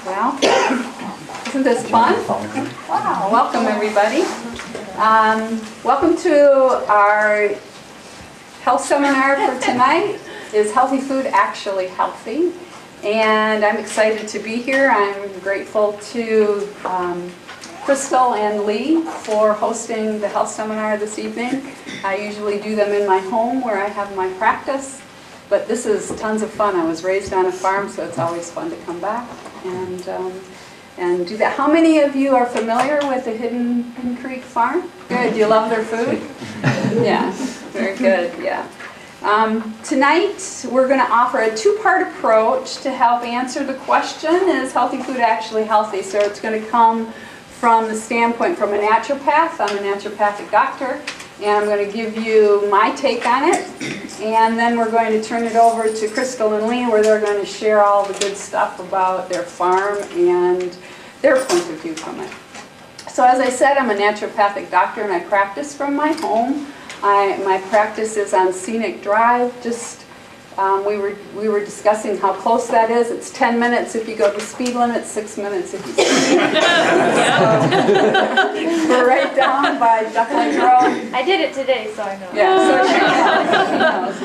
Well, isn't this fun? Wow, welcome everybody. Welcome to our health seminar for tonight. Is healthy food actually healthy? And I'm excited to be here. I'm grateful to Crystal and Lee for hosting the health seminar this evening. I usually do them in my home where I have my practice, but this is tons of fun. I was raised on a farm, so it's always fun to come back and do that. How many of you are familiar with the Hidden Creek Farm? Good. Do you love their food? Yeah, very good. Yeah. Tonight we're going to offer a two-part approach to help answer the question, is healthy food actually healthy? So it's going to come from the standpoint from a naturopath. I'm a naturopathic doctor, and I'm going to give you my take on it, and then we're going to turn it over to Crystal and Lee, where they're going to share all the good stuff about their farm and their point of view from it. So as I said, I'm a naturopathic doctor, and I practice from my home. My practice is on Scenic Drive. We were discussing how close that is. It's 10 minutes if you go the speed limit, 6 minutes if you speed. We're right down by Duck Lake Road. I did it today, so I know. Yeah, so she knows.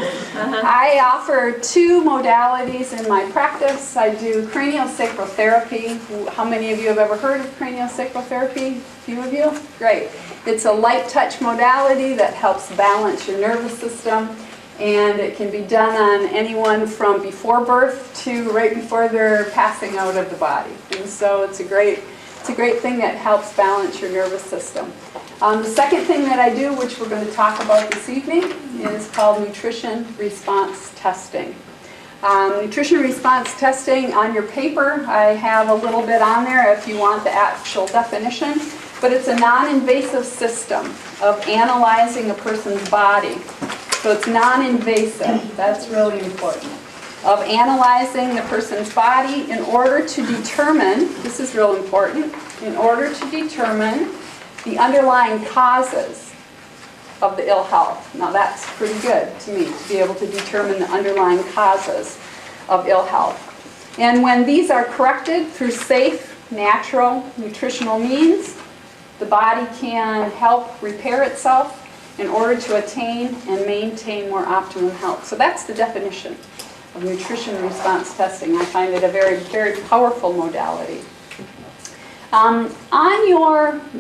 I offer two modalities in my practice. I do craniosacral therapy. How many of you have ever heard of craniosacral therapy? A few of you? Great. It's a light touch modality that helps balance your nervous system. And it can be done on anyone from before birth to right before they're passing out of the body. And so it's a great thing that helps balance your nervous system. The second thing that I do, which we're going to talk about this evening, is called nutrition response testing. Nutrition response testing, on your paper, I have a little bit on there if you want the actual definition, but it's a non-invasive system of analyzing a person's body. So it's non-invasive, that's really important, of analyzing the person's body in order to determine, this is real important, in order to determine the underlying causes of the ill health. Now that's pretty good to me, to be able to determine the underlying causes of ill health. And when these are corrected through safe, natural, nutritional means, the body can help repair itself in order to attain and maintain more optimum health. So that's the definition of nutrition response testing. I find it a very, very powerful modality.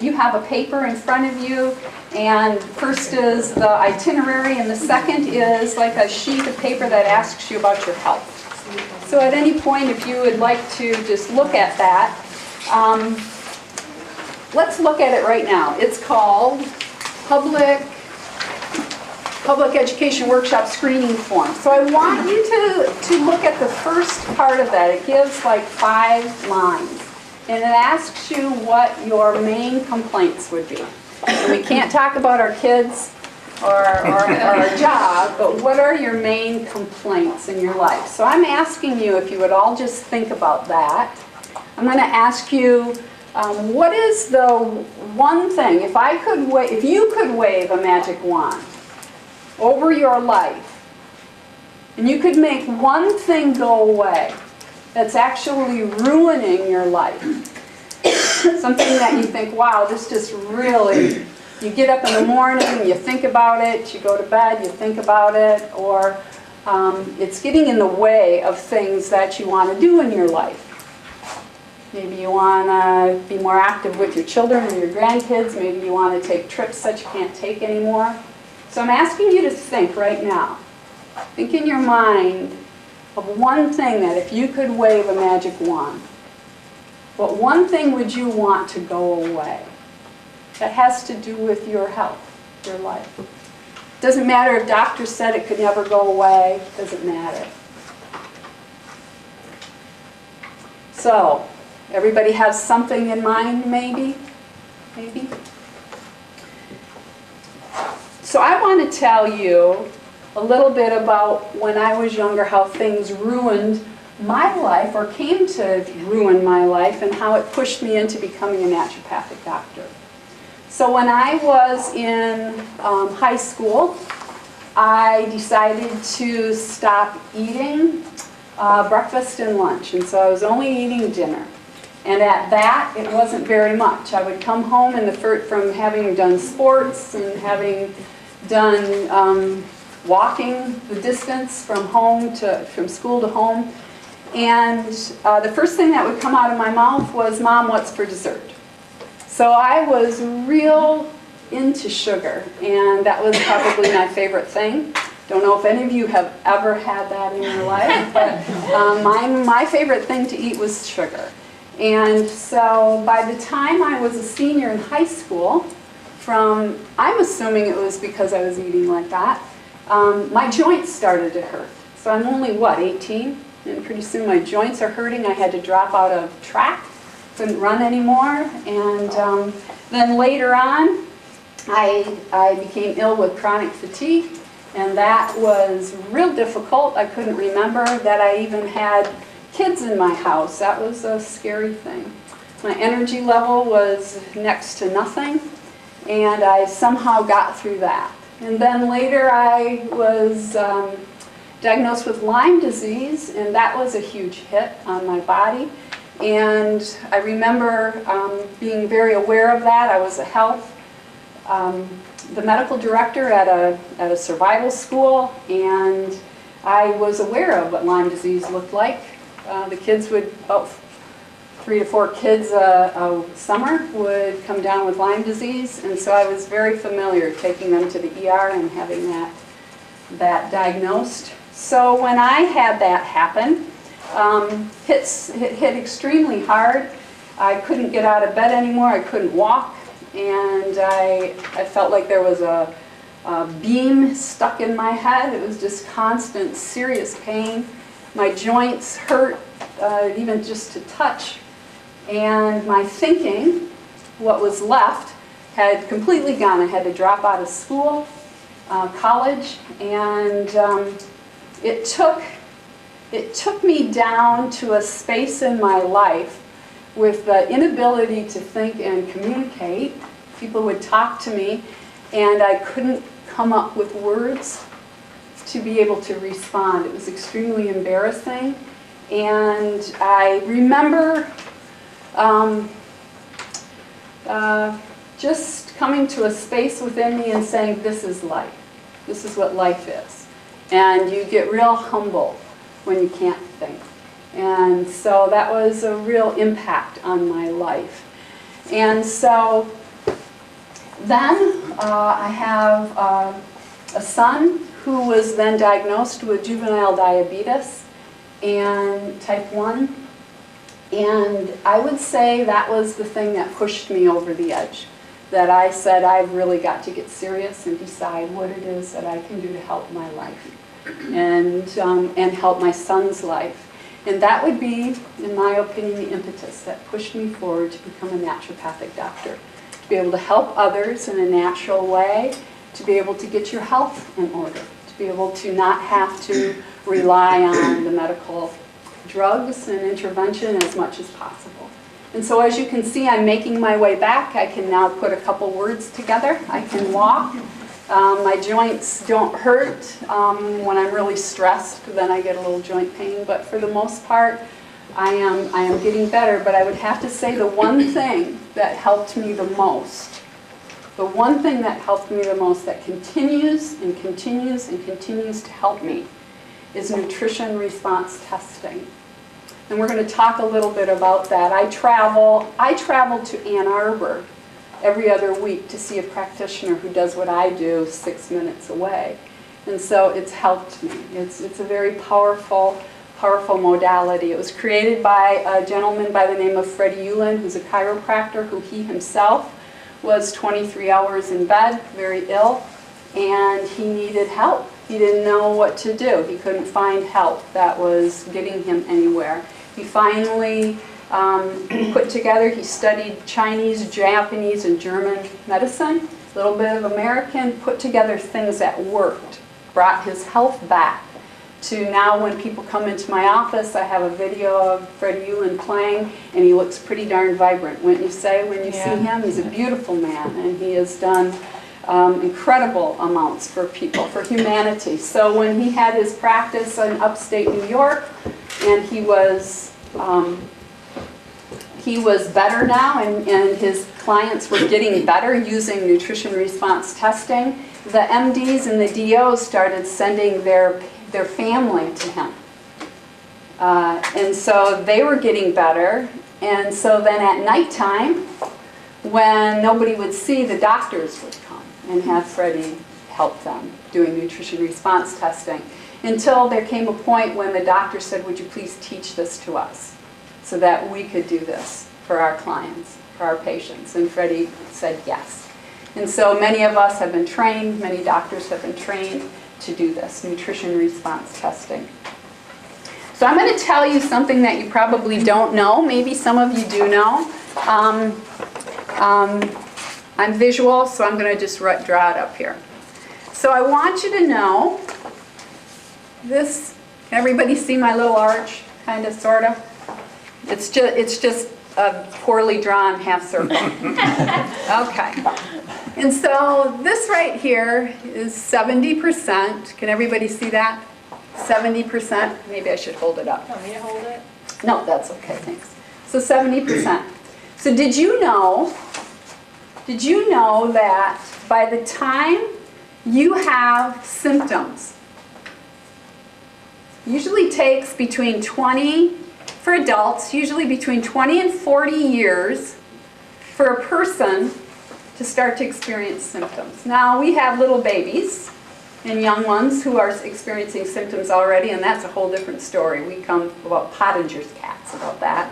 You have a paper in front of you, and first is the itinerary, and the second is like a sheet of paper that asks you about your health. So at any point, if you would like to just look at that, let's look at it right now. It's called Public Education Workshop Screening Form. So I want you to look at the first part of that. It gives like 5 lines. And it asks you what your main complaints would be. And we can't talk about our kids or our job, but what are your main complaints in your life? So I'm asking you if you would all just think about that. I'm going to ask you, what is the one thing, if you could wave a magic wand over your life, and you could make one thing go away that's actually ruining your life, something that you think, wow, this just really, you get up in the morning, you think about it, you go to bed, you think about it, or it's getting in the way of things that you want to do in your life. Maybe you want to be more active with your children or your grandkids, maybe you want to take trips that you can't take anymore. So I'm asking you to think right now. Think in your mind of one thing that if you could wave a magic wand, what one thing would you want to go away that has to do with your health, your life? Doesn't matter if doctors said it could never go away, doesn't matter. So, everybody has something in mind, maybe? Maybe? So I want to tell you a little bit about when I was younger, how things ruined my life or came to ruin my life, and how it pushed me into becoming a naturopathic doctor. So when I was in high school, I decided to stop eating breakfast and lunch, and so I was only eating dinner. And at that, it wasn't very much. I would come home from having done sports and having done walking the distance from school to home. And the first thing that would come out of my mouth was, "Mom, what's for dessert?" So I was real into sugar, and that was probably my favorite thing. Don't know if any of you have ever had that in your life, but my favorite thing to eat was sugar. And so by the time I was a senior in high school, I'm assuming it was because I was eating like that, my joints started to hurt. So I'm only, 18? And pretty soon my joints are hurting. I had to drop out of track, couldn't run anymore. And then later on, I became ill with chronic fatigue. And that was real difficult. I couldn't remember that I even had kids in my house. That was a scary thing. My energy level was next to nothing, and I somehow got through that. And then later I was diagnosed with Lyme disease, and that was a huge hit on my body. And I remember being very aware of that. I was the medical director at a survival school, and I was aware of what Lyme disease looked like. The kids about 3 to 4 kids a summer would come down with Lyme disease, and so I was very familiar taking them to the ER and having that diagnosed. So when I had that happen, it hit extremely hard. I couldn't get out of bed anymore. I couldn't walk, and I felt like there was a beam stuck in my head. It was just constant, serious pain. My joints hurt, even just to touch. And my thinking, what was left, had completely gone. I had to drop out of school, college, and it took me down to a space in my life with the inability to think and communicate. People would talk to me, and I couldn't come up with words to be able to respond. It was extremely embarrassing. And I remember just coming to a space within me and saying, this is life. This is what life is. And you get real humble when you can't think. And so that was a real impact on my life. And so then I have a son who was then diagnosed with juvenile diabetes and type 1. And I would say that was the thing that pushed me over the edge. That I said, I've really got to get serious and decide what it is that I can do to help my life and help my son's life. And that would be, in my opinion, the impetus that pushed me forward to become a naturopathic doctor. To be able to help others in a natural way, to be able to get your health in order, to be able to not have to rely on the medical drugs and intervention as much as possible. And so as you can see, I'm making my way back. I can now put a couple words together. I can walk. My joints don't hurt. When I'm really stressed, then I get a little joint pain. But for the most part, I am getting better. But I would have to say the one thing that helped me the most, that continues and continues and continues to help me, is nutrition response testing. And we're going to talk a little bit about that. I travel to Ann Arbor every other week to see a practitioner who does what I do 6 minutes away. And so it's helped me. It's a very powerful modality. It was created by a gentleman by the name of Freddie Uland, who's a chiropractor, who he himself was 23 hours in bed, very ill, and he needed help. He didn't know what to do. He couldn't find help that was getting him anywhere. He finally he studied Chinese, Japanese, and German medicine, a little bit of American, put together things that worked, brought his health back to now when people come into my office, I have a video of Freddie Uland playing, and he looks pretty darn vibrant, wouldn't you say, when you see him? He's a beautiful man, and he has done incredible amounts for people, for humanity. So when he had his practice in upstate New York, and he was he was better now, and his clients were getting better using nutrition response testing. The MDs and the DOs started sending their family to him. And so they were getting better. And so then at nighttime, when nobody would see, the doctors would come and have Freddie help them doing nutrition response testing. Until there came a point when the doctor said, would you please teach this to us so that we could do this for our clients, for our patients? And Freddie said yes. And so many of us have been trained, many doctors have been trained to do this, nutrition response testing. So I'm going to tell you something that you probably don't know. Maybe some of you do know. I'm visual, so I'm going to just draw it up here. So I want you to know this. Can everybody see my little arch, kind of, sort of? It's just a poorly drawn half circle. Okay. And so this right here is 70%. Can everybody see that? 70%. Maybe I should hold it up. Want me to hold it? No, that's okay, thanks. So 70%. So did you know that by the time you have symptoms, usually takes between 20, for adults, usually between 20 and 40 years for a person to start to experience symptoms. Now, we have little babies and young ones who are experiencing symptoms already, and that's a whole different story. We come about Pottinger's cats about that.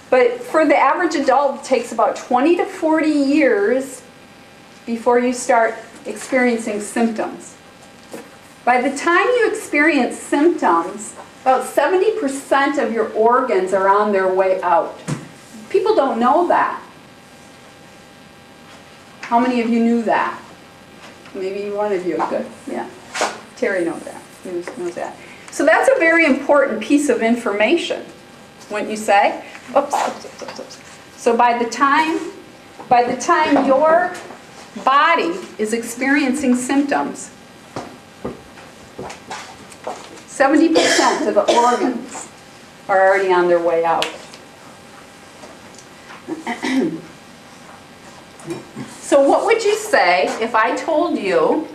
But for the average adult, it takes about 20 to 40 years before you start experiencing symptoms. By the time you experience symptoms, about 70% of your organs are on their way out. People don't know that. How many of you knew that? Maybe one of you. Good. Yeah. Terry knows that. Knows that. So that's a very important piece of information, wouldn't you say? Oops. So by the time your body is experiencing symptoms, 70% of the organs are already on their way out. So what would you say if I told you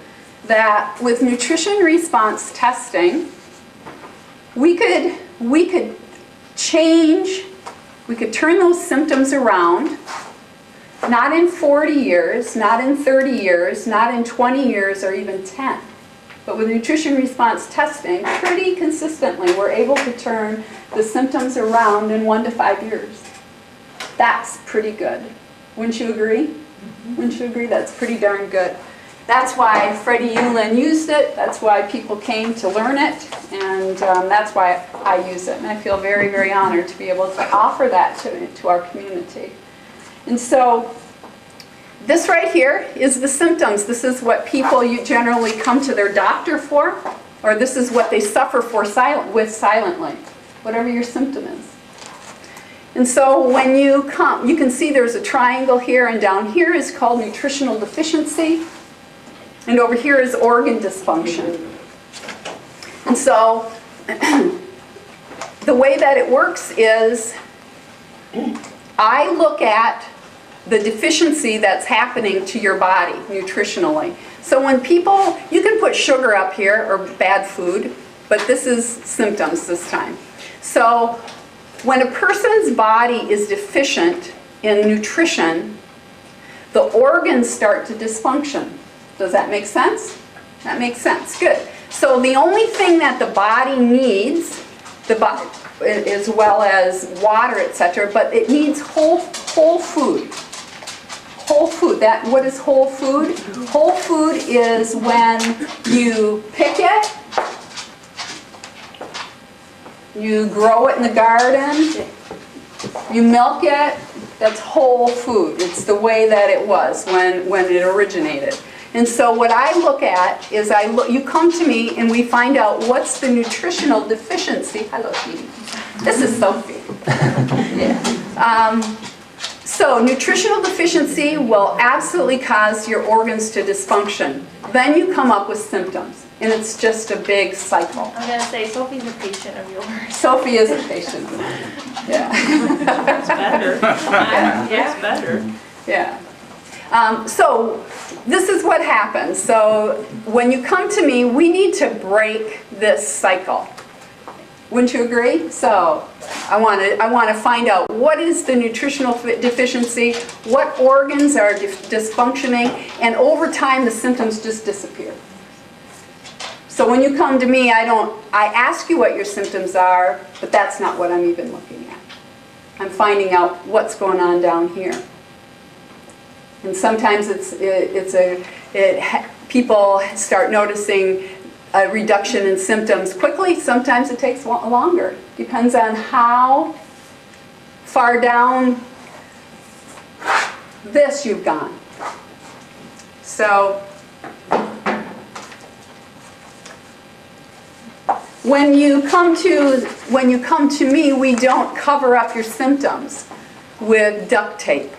that with nutrition response testing, we could change, we could turn those symptoms around, not in 40 years, not in 30 years, not in 20 years, or even 10. But with nutrition response testing, pretty consistently, we're able to turn the symptoms around in 1 to 5 years. That's pretty good. Wouldn't you agree? Wouldn't you agree? That's pretty darn good. That's why Freddie Yulin used it. That's why people came to learn it. And that's why I use it. And I feel very, very honored to be able to offer that to our community. And so this right here is the symptoms. This is what people generally come to their doctor for, or this is what they suffer for silently, whatever your symptom is. And so when you come, you can see there's a triangle here, and down here is called nutritional deficiency, and over here is organ dysfunction. And so the way that it works is I look at the deficiency that's happening to your body nutritionally. So when people, you can put sugar up here or bad food, but this is symptoms this time. So when a person's body is deficient in nutrition, the organs start to dysfunction. Does that make sense? That makes sense. Good. So the only thing that the body needs, as well as water, etc., but it needs whole food. Whole food. What is whole food? Whole food is when you pick it, you grow it in the garden, you milk it. That's whole food. It's the way that it was when it originated. And so what I look at is you come to me and we find out what's the nutritional deficiency. Hello, Dee. This is Sophie. Yeah. So nutritional deficiency will absolutely cause your organs to dysfunction. Then you come up with symptoms. And it's just a big cycle. I'm going to say, Sophie's a patient of yours. Sophie is a patient of mine. Yeah. better. It's better. Yeah. So this is what happens. So when you come to me, we need to break this cycle. Wouldn't you agree? So I want to find out what is the nutritional deficiency, what organs are dysfunctioning, and over time the symptoms just disappear. So when you come to me, I ask you what your symptoms are, but that's not what I'm even looking at. I'm finding out what's going on down here. And sometimes people start noticing a reduction in symptoms quickly. Sometimes it takes longer. Depends on how far down this you've gone. So when you come to me, we don't cover up your symptoms with duct tape.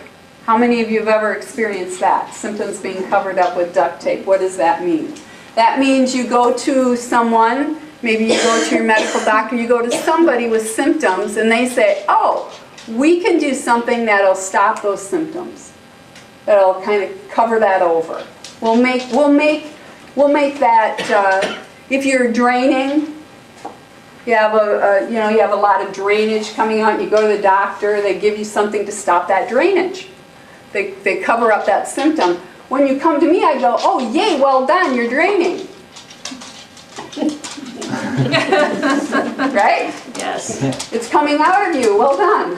How many of you have ever experienced that? Symptoms being covered up with duct tape. What does that mean? That means you go to someone, maybe you go to your medical doctor, you go to somebody with symptoms and they say, oh, we can do something that'll stop those symptoms. That'll kind of cover that over. We'll make that, if you're draining, you have a lot of drainage coming out, you go to the doctor, they give you something to stop that drainage. They cover up that symptom. When you come to me, I go, oh, yay, well done, you're draining. Right? Yes. It's coming out of you, well done.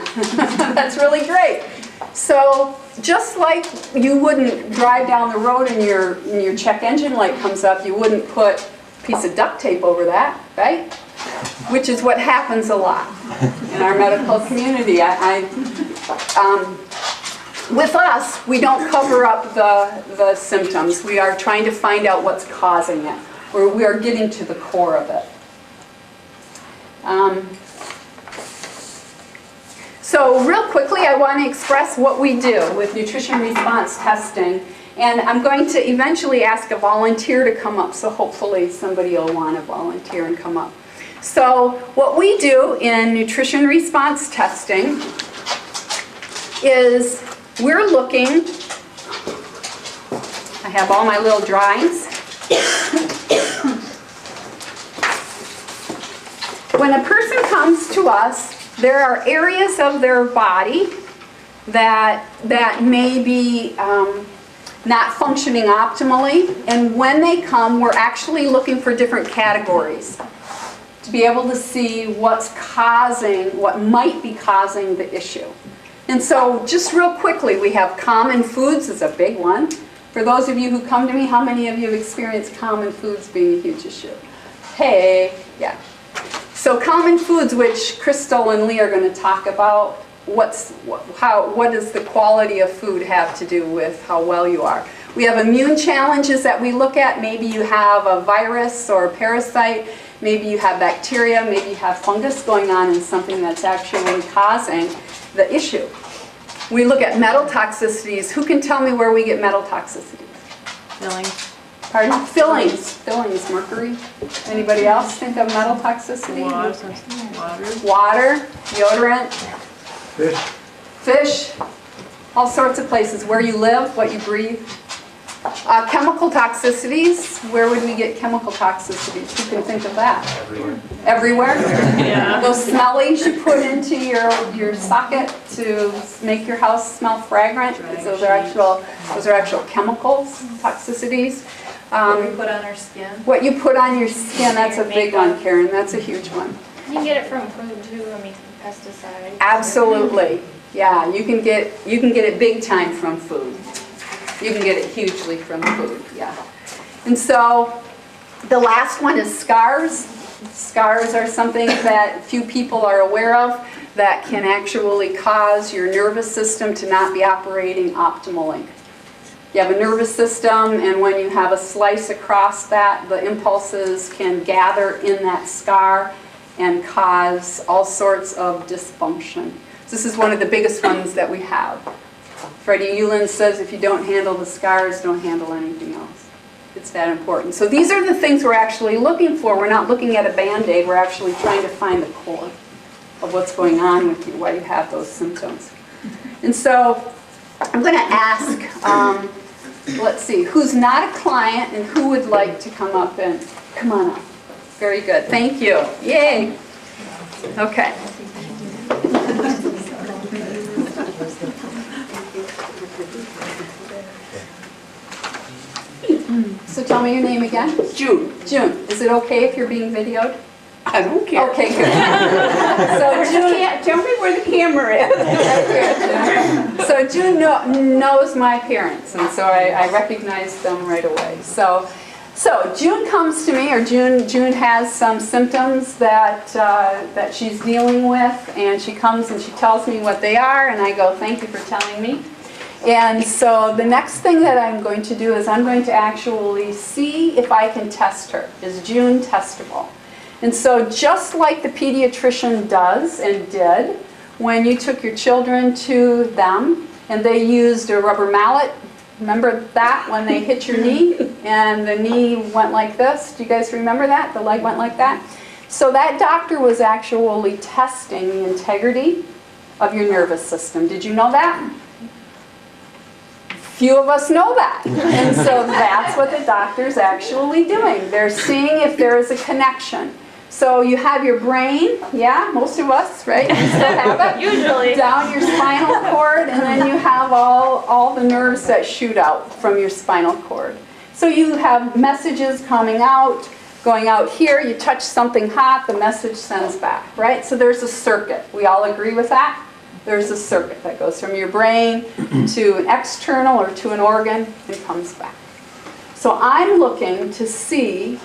That's really great. So just like you wouldn't drive down the road and your check engine light comes up, you wouldn't put a piece of duct tape over that, right? Which is what happens a lot in our medical community. With us, we don't cover up the symptoms. We are trying to find out what's causing it, or we are getting to the core of it. So real quickly, I want to express what we do with nutrition response testing. And I'm going to eventually ask a volunteer to come up, so hopefully somebody will want to volunteer and come up. So what we do in nutrition response testing is we're looking, I have all my little drawings. When a person comes to us, there are areas of their body that may be not functioning optimally, and when they come, we're actually looking for different categories to be able to see what might be causing the issue. And so just real quickly, we have common foods is a big one. For those of you who come to me, how many of you have experienced common foods being a huge issue? Hey, yeah. So common foods, which Crystal and Lee are going to talk about, what does the quality of food have to do with how well you are? We have immune challenges that we look at. Maybe you have a virus or a parasite. Maybe you have bacteria. Maybe you have fungus going on in something that's actually causing the issue. We look at metal toxicities. Who can tell me where we get metal toxicities? Fillings. Pardon? Fillings, mercury. Anybody else think of metal toxicity? Water, deodorant, fish, all sorts of places. Where you live, what you breathe. Chemical toxicities, where would we get chemical toxicities? Who can think of that? Everywhere? Yeah. Those smellies you put into your socket to make your house smell fragrant, those are actual chemicals, toxicities. What we put on our skin. What you put on your skin, that's a big one, Karen, that's a huge one. You can get it from food too, I mean, pesticides. Absolutely, yeah, you can get it big time from food. You can get it hugely from food, yeah. And so the last one is scars. Scars are something that few people are aware of that can actually cause your nervous system to not be operating optimally. You have a nervous system, and when you have a slice across that, the impulses can gather in that scar and cause all sorts of dysfunction. This is one of the biggest ones that we have. Freddie Uland says if you don't handle the scars, don't handle anything else. It's that important. So these are the things we're actually looking for. We're not looking at a Band-Aid. We're actually trying to find the core of what's going on with you, why you have those symptoms. And so I'm going to ask, let's see, who's not a client and who would like to come up and come on up. Very good. Thank you. Yay. Okay. So tell me your name again. June. June. Is it okay if you're being videoed? I don't care. Okay, good. So June, Tell me where the camera is. so June knows my parents, and so I recognize them right away. So June comes to me, or June has some symptoms that she's dealing with, and she comes and she tells me what they are, and I go, thank you for telling me. And so the next thing that I'm going to do is I'm going to actually see if I can test her. Is June testable? And so just like the pediatrician does and did, when you took your children to them and they used a rubber mallet, remember that when they hit your knee and the knee went like this? Do you guys remember that? The leg went like that? So that doctor was actually testing the integrity of your nervous system. Did you know that? Few of us know that. And so that's what the doctor's actually doing. They're seeing if there is a connection. So you have your brain, yeah, most of us, right? You still have it? Usually. Down your spinal cord, and then you have all the nerves that shoot out from your spinal cord. So you have messages coming out, going out here, you touch something hot, the message sends back, right? So there's a circuit. We all agree with that? There's a circuit that goes from your brain to an external or to an organ and comes back. So I'm looking to see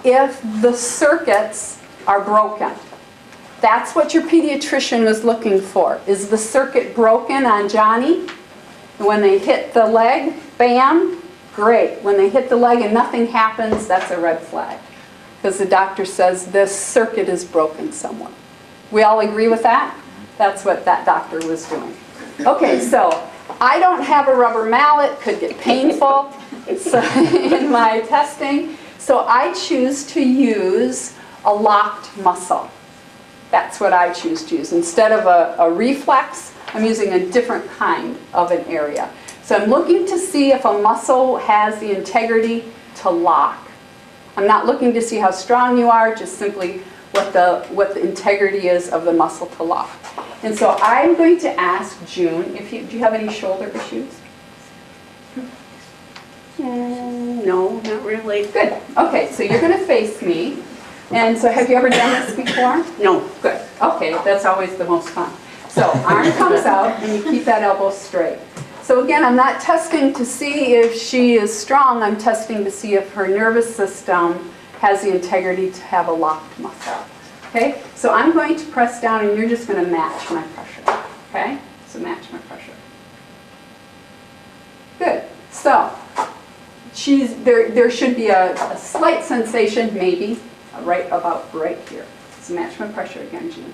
if the circuits are broken. That's what your pediatrician was looking for. Is the circuit broken on Johnny? When they hit the leg, bam, great. When they hit the leg and nothing happens, that's a red flag. Because the doctor says this circuit is broken somewhere. We all agree with that? That's what that doctor was doing. Okay, so I don't have a rubber mallet, could get painful so, in my testing. So I choose to use a locked muscle. That's what I choose to use. Instead of a reflex, I'm using a different kind of an area. So I'm looking to see if a muscle has the integrity to lock. I'm not looking to see how strong you are, just simply what the integrity is of the muscle to lock. And so I'm going to ask June, do you have any shoulder issues? No, not really. Good. Okay, so you're going to face me. And so have you ever done this before? No. Good. Okay, that's always the most fun. So arm comes out and you keep that elbow straight. So again, I'm not testing to see if she is strong. I'm testing to see if her nervous system has the integrity to have a locked muscle. Okay? So I'm going to press down and you're just going to match my pressure. Okay? So match my pressure. Good. So there should be a slight sensation, maybe, about right here. So match my pressure again, June.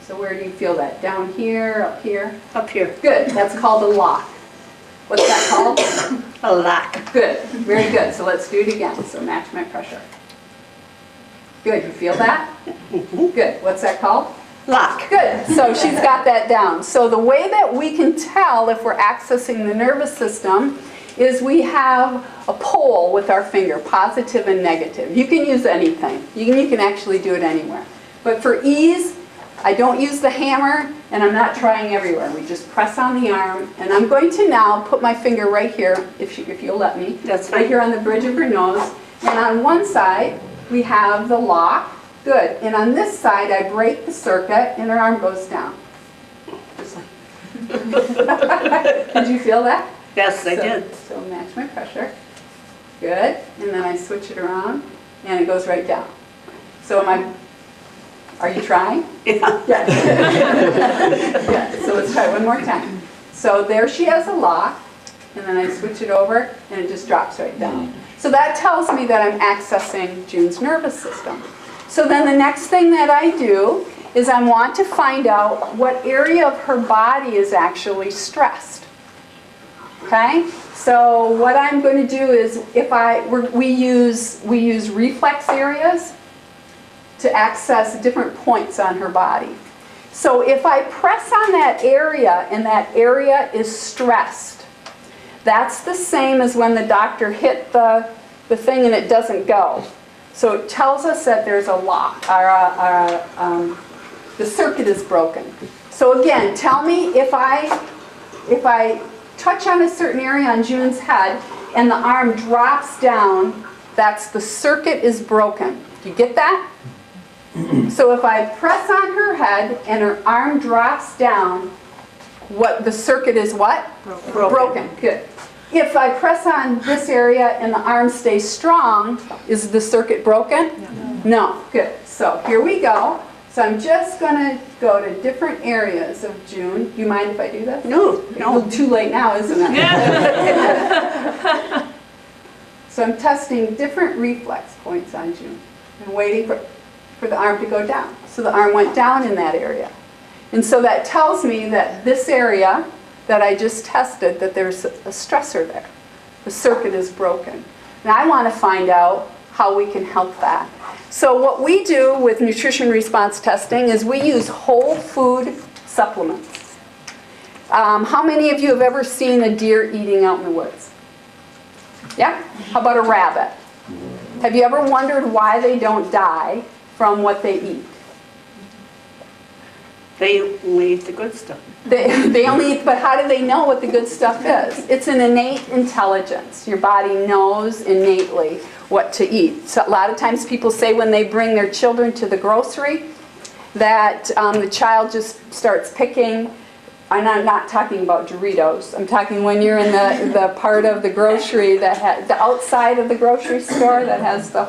So where do you feel that? Down here, up here? Up here. Good. That's called a lock. What's that called? A lock. Good. Very good. So let's do it again. So match my pressure. Good. You feel that? Good. What's that called? Lock. Good. So she's got that down. So the way that we can tell if we're accessing the nervous system is we have a pole with our finger, positive and negative. You can use anything. You can actually do it anywhere. But for ease, I don't use the hammer, and I'm not trying everywhere. We just press on the arm, and I'm going to now put my finger right here, if you'll let me. That's right fine. here on the bridge of her nose. And on one side, we have the lock. Good. And on this side, I break the circuit, and her arm goes down. Just like. Did you feel that? Yes, I did. So match my pressure. Good. And then I switch it around, and it goes right down. So are you trying? Yeah. Yes. Yeah. So let's try one more time. So there she has a lock, and then I switch it over, and it just drops right down. So that tells me that I'm accessing June's nervous system. So then the next thing that I do is I want to find out what area of her body is actually stressed. Okay? So what I'm going to do is we use reflex areas. to access different points on her body. So if I press on that area and that area is stressed, that's the same as when the doctor hit the thing and it doesn't go. So it tells us that there's a lock, the circuit is broken. So again, tell me if I touch on a certain area on June's head and the arm drops down, that's the circuit is broken. Do you get that? So if I press on her head and her arm drops down, what the circuit is what? Broken. Good. If I press on this area and the arm stays strong, is the circuit broken? No. Good. So here we go. So I'm just going to go to different areas of June. Do you mind if I do this? No, no. Too late now, isn't it? So I'm testing different reflex points on June and waiting for the arm to go down. So the arm went down in that area. And so that tells me that this area that I just tested, that there's a stressor there. The circuit is broken. And I want to find out how we can help that. So what we do with nutrition response testing is we use whole food supplements. How many of you have ever seen a deer eating out in the woods? Yeah? How about a rabbit? Have you ever wondered why they don't die from what they eat? They only eat the good stuff. They only eat, but how do they know what the good stuff is? It's an innate intelligence. Your body knows innately what to eat. So a lot of times people say when they bring their children to the grocery that the child just starts picking. I'm not talking about Doritos. I'm talking when you're in the part of the grocery that has the outside of the grocery store that has the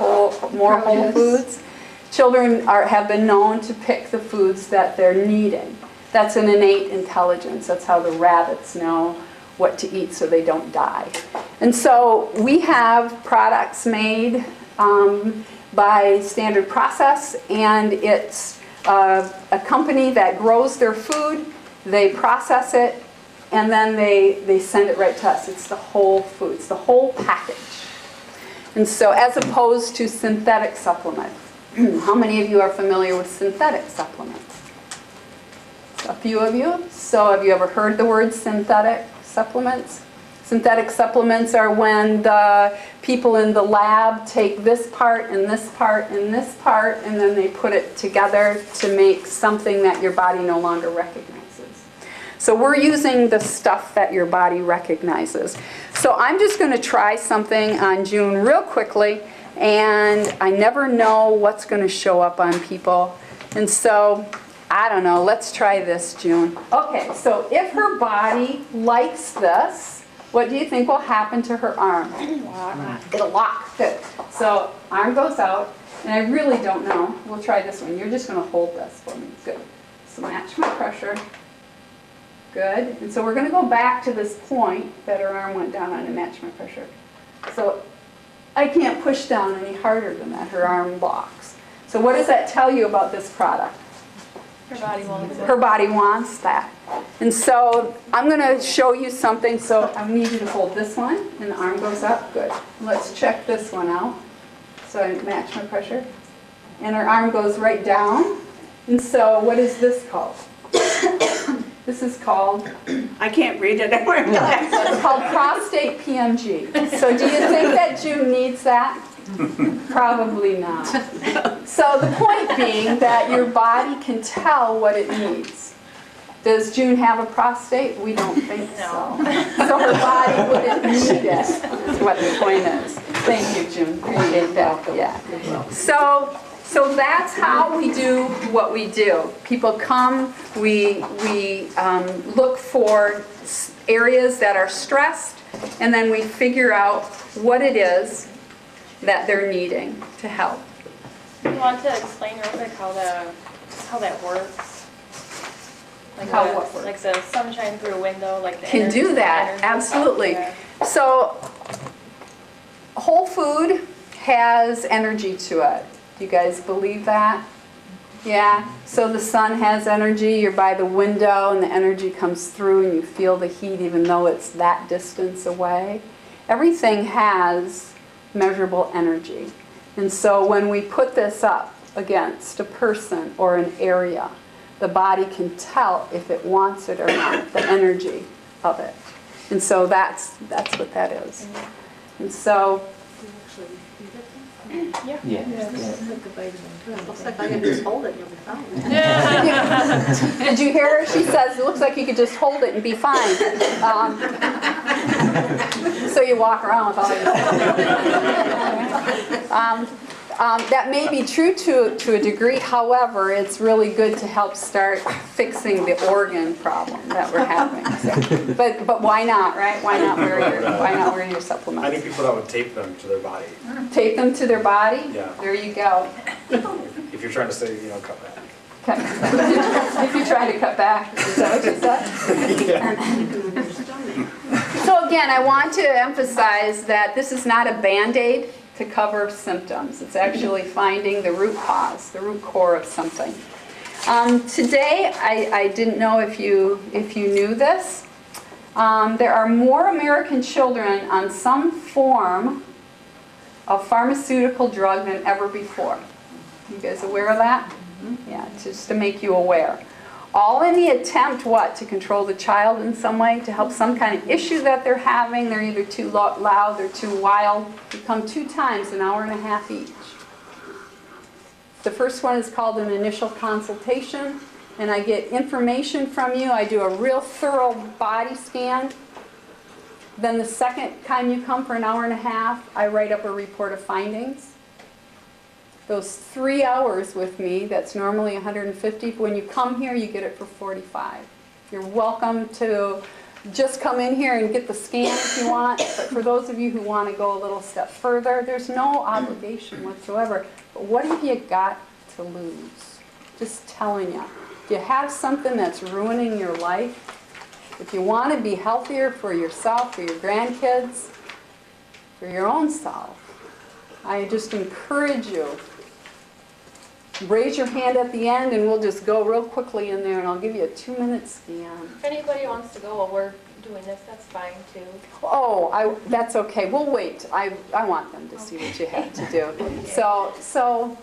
more whole foods. Children have been known to pick the foods that they're needing. That's an innate intelligence. That's how the rabbits know what to eat so they don't die. And so we have products made by Standard Process, and it's a company that grows their food, they process it, and then they send it right to us. It's the whole food, it's the whole package. And so as opposed to synthetic supplements. How many of you are familiar with synthetic supplements? A few of you. So have you ever heard the word synthetic supplements? Synthetic supplements are when the people in the lab take this part and this part and this part and then they put it together to make something that your body no longer recognizes. So we're using the stuff that your body recognizes. So I'm just going to try something on June real quickly. And I never know what's going to show up on people. And so, I don't know, let's try this, June. Okay, so if her body likes this, what do you think will happen to her arm? It'll lock. Good. So, arm goes out, and I really don't know. We'll try this one. You're just going to hold this for me. Good. So match my pressure. Good. And so we're going to go back to this point that her arm went down on and match my pressure. So I can't push down any harder than that. Her arm locks. So what does that tell you about this product? Her body wants it. Her body wants that. And so I'm going to show you something. So I need you to hold this one, and the arm goes up. Good. Let's check this one out. So I match my pressure. And her arm goes right down. And so what is this called? This is called, I can't read it. I'm wearing glasses. it's called prostate PMG. So do you think that June needs that? Probably not. So the point being that your body can tell what it needs. Does June have a prostate? We don't think so. So her body wouldn't need it, is what the point is. Thank you, June. Appreciate that. Yeah. So that's how we do what we do. People come, we look for areas that are stressed, and then we figure out what it is that they're needing to help. You want to explain real quick how that works? Like How what works? Like the sunshine through a window, like the Can do that, absolutely. Yeah. So whole food has energy to it. Do you guys believe that? Yeah? So the sun has energy, you're by the window and the energy comes through and you feel the heat even though it's that distance away. Everything has measurable energy. And so when we put this up, against a person or an area, the body can tell if it wants it or not, the energy of it. And so that's what that is. And so, Yeah. Looks like I can just hold it and you'll be fine. did you hear her? She says, it looks like you could just hold it and be fine. So you walk around with all your that may be true to a degree. However, it's really good to help start fixing the organ problem that we're having. So, but why not, right? Why not wear your I supplements? knew people that would tape them to their body. Take them to their body? Yeah. There you go. If you're trying to say, cut back. Okay. If you try to cut back, is that what you said? So again, I want to emphasize that this is not a Band-Aid to cover symptoms. It's actually finding the root cause, the root core of something. Today, I didn't know if you knew this. There are more American children on some form of pharmaceutical drug than ever before. You guys aware of that? Yeah, just to make you aware. All in the attempt, to control the child in some way, to help some kind of issue that they're having. They're either too loud, they're too wild. They come 2 times, an hour and a half each. The first one is called an initial consultation, and I get information from you. I do a real thorough body scan. Then the second time you come for an hour and a half, I write up a report of findings. Those 3 hours with me, that's normally $150. When you come here, you get it for $45. You're welcome to just come in here and get the scan if you want. But for those of you who want to go a little step further, there's no obligation whatsoever. But what have you got to lose? Just telling you. If you have something that's ruining your life, if you want to be healthier for yourself, for your grandkids, for your own self, I just encourage you. Raise your hand at the end and we'll just go real quickly in there and I'll give you a 2-minute scan. If anybody wants to go while we're doing this, that's fine too. Oh, that's okay. We'll wait. I want them to see what you have to do. So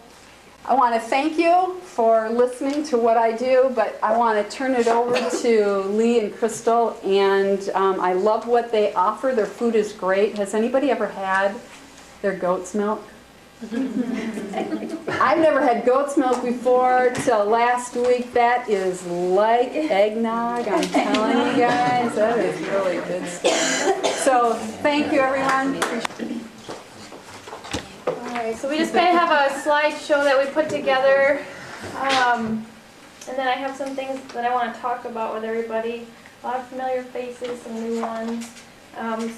I want to thank you for listening to what I do, but I want to turn it over to Lee and Crystal, and I love what they offer. Their food is great. Has anybody ever had their goat's milk? I've never had goat's milk before till last week. That is like eggnog, I'm telling you guys. That is really good stuff. So thank you, everyone. Alright, so we just kind of have a slideshow that we put together. And then I have some things that I want to talk about with everybody. A lot of familiar faces, some new ones.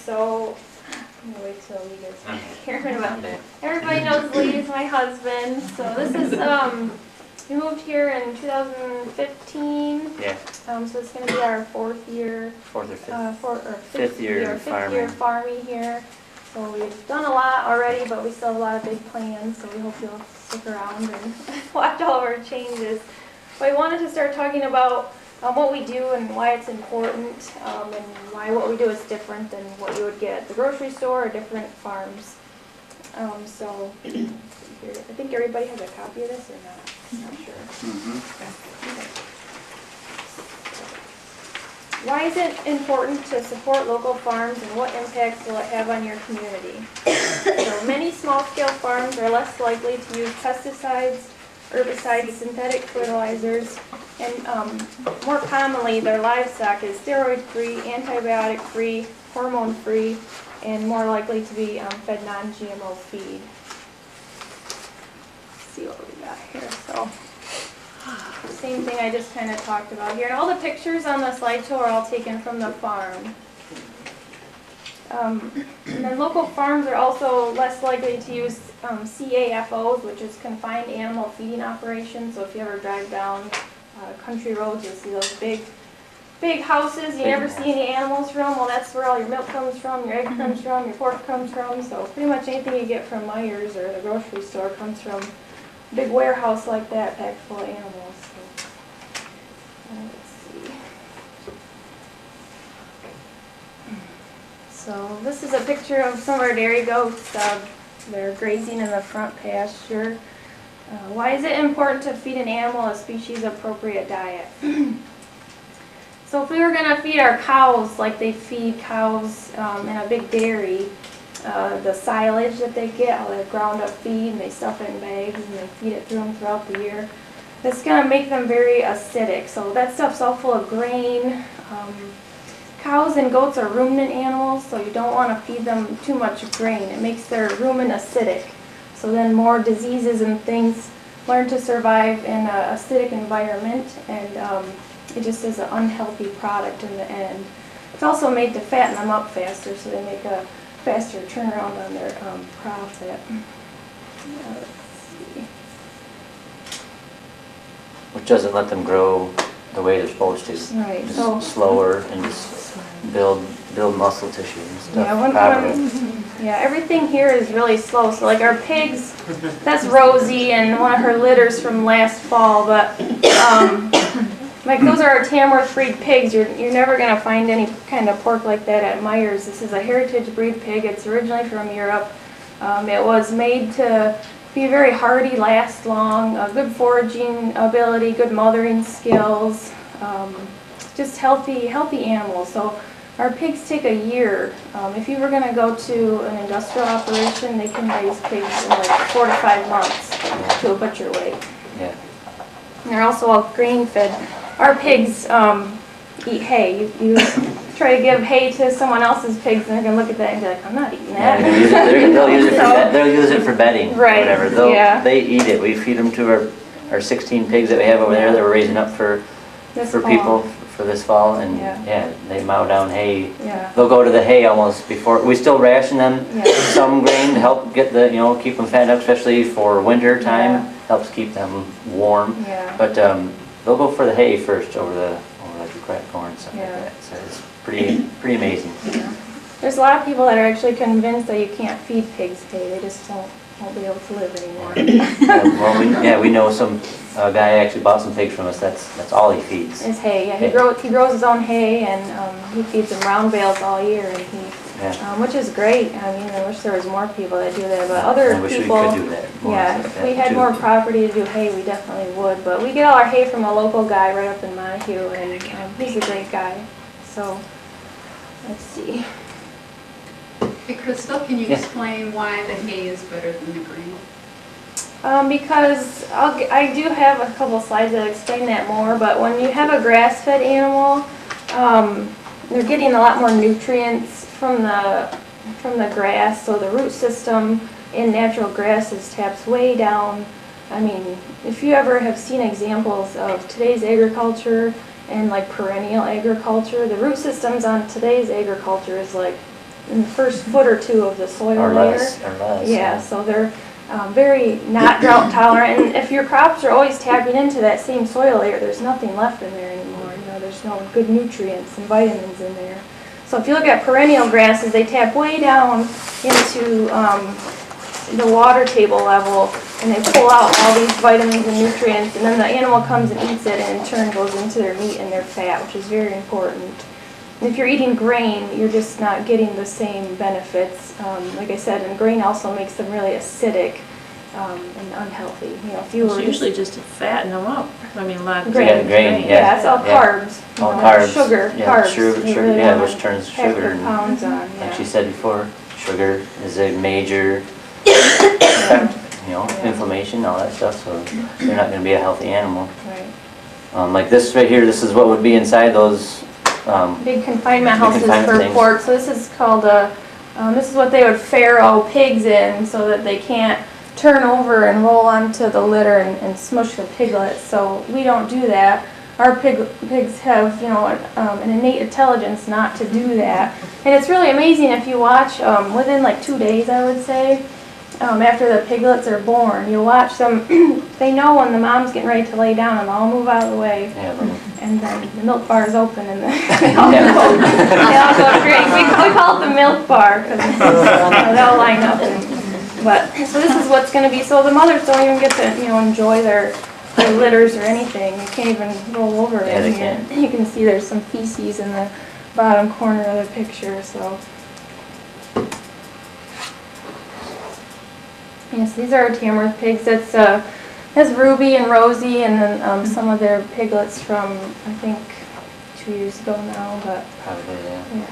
So I'm going to wait till Lee gets here in about it. Everybody knows Lee is my husband. So this is, we moved here in 2015. Yeah. So it's going to be our 4th year. 4th or 5th. Fifth year farming here. So we've done a lot already, but we still have a lot of big plans. So we hope you'll stick around and watch all of our changes. But I wanted to start talking about what we do and why it's important, and why what we do is different than what you would get at the grocery store or different farms. So here, I think everybody has a copy of this or not? I'm not sure. Okay. Why is it important to support local farms and what impacts will it have on your community? So many small-scale farms are less likely to use pesticides, herbicides, synthetic fertilizers, and more commonly their livestock is steroid-free, antibiotic-free, hormone-free, and more likely to be fed non-GMO feed. Let's see what we got here. So, same thing I just kind of talked about here. And all the pictures on the slideshow are all taken from the farm. And then local farms are also less likely to use CAFOs, which is confined animal feeding operations. So if you ever drive down country roads, you'll see those big houses you never see any animals from. Well, that's where all your milk comes from, your egg comes from, your pork comes from. So pretty much anything you get from Meijer's or the grocery store comes from a big warehouse like that packed full of animals. Let's see. So this is a picture of some of our dairy goats. They're grazing in the front pasture. Why is it important to feed an animal a species-appropriate diet? So if we were going to feed our cows like they feed cows in a big dairy, the silage that they get, all that ground up feed, and they stuff it in bags and they feed it to them throughout the year, that's going to make them very acidic. So that stuff's all full of grain. Cows and goats are ruminant animals, so you don't want to feed them too much grain. It makes their rumen acidic. So then more diseases and things learn to survive in an acidic environment, and it just is an unhealthy product in the end. It's also made to fatten them up faster, so they make a faster turnaround on their profit. Let's see. Which doesn't let them grow the way they're supposed to. Right. Just So slower and just build muscle tissue and stuff yeah, properly. everything here is really slow. So like our pigs, that's Rosie and one of her litters from last fall, but like those are our Tamworth breed pigs. You're never going to find any kind of pork like that at Myers. This is a heritage breed pig. It's originally from Europe. It was made to be very hardy, last long, good foraging ability, good mothering skills, just healthy animals. So our pigs take a year. If you were going to go to an industrial operation, they can raise pigs in like 4 to 5 months to a butcher weight. Yeah. And they're also all grain fed. Our pigs eat hay. You try to give hay to someone else's pigs, and they're going to look at that and be like, I'm not eating that. Yeah, they'll use it for bedding, Right, or whatever. yeah. They eat it. We feed them to our 16 pigs that we have over there that we're raising up for This people fall. for this fall, and Yeah. they mow down hay. Yeah. They'll go to the hay almost before. We still ration them Yeah. some grain to help get keep them fattened up, especially for winter time. Yeah. Helps keep them warm. Yeah. But they'll go for the hay first over the crack corn and stuff Yeah. like that. So it's pretty amazing. Yeah. There's a lot of people that are actually convinced that you can't feed pigs hay. They just won't be able to live anymore. We know some guy actually bought some pigs from us. That's all he feeds. It's hay. Yeah, Hay. he grows his own hay, and he feeds them round bales all year, and which is great. I mean, I wish there was more people that do that, but other I wish people. we could do that. more Yeah, like if that, we had too. more property to do hay, we definitely would. But we get all our hay from a local guy right up in Montague, and he's a great guy. So, let's see. Hey, Crystal, can you Yeah. explain why the hay is better than the grain? Because I do have a couple slides that explain that more, but when you have a grass-fed animal, they're getting a lot more nutrients from the grass, so the root system in natural grasses taps way down. I mean, if you ever have seen examples of today's agriculture and like perennial agriculture, the root systems on today's agriculture is like in the first foot or two of the soil Or layer. less. Yeah, so they're very not drought tolerant, and if your crops are always tapping into that same soil layer, there's nothing left in there anymore. There's no good nutrients and vitamins in there. So if you look at perennial grasses, they tap way down into the water table level, and they pull out all these vitamins and nutrients, and then the animal comes and eats it, and in turn goes into their meat and their fat, which is very important. And if you're eating grain, you're just not getting the same benefits. Like I said, and grain also makes them really acidic and unhealthy. If you It's were usually just to fatten them up. I mean, a lot of Grain. Grain, yeah, it's all yeah. carbs. All Carbs. carbs. Sugar, Yeah, carbs. sugar, You really yeah, wanna which turns pack sugar. your And pounds on. like she Yeah. said before, sugar is a major effect, inflammation, all that stuff. So they're not going to be a healthy animal. Right. Like this right here, this is what would be inside those. Big confinement Big houses confinement for things. pork. So this is called this is what they would farrow pigs in, so that they can't turn over and roll onto the litter and smush the piglets. So we don't do that. Our pigs have an innate intelligence not to do that. And it's really amazing if you watch within like 2 days, I would say. After the piglets are born, you watch them. They know when the mom's getting ready to lay down, and they'll all move out of the way. Yeah, And then the milk bar is open, and they all go drink. We call it the milk bar because they'll line up. So this is what's going to be. So the mothers don't even get to enjoy their litters or anything. You can't even roll over it. Yeah, they can't. You can see there's some feces in the bottom corner of the picture. So. Yes, these are our Tamworth pigs. That's has Ruby and Rosie, and then some of their piglets from, I think, 2 years ago now, but Probably, yeah. yeah.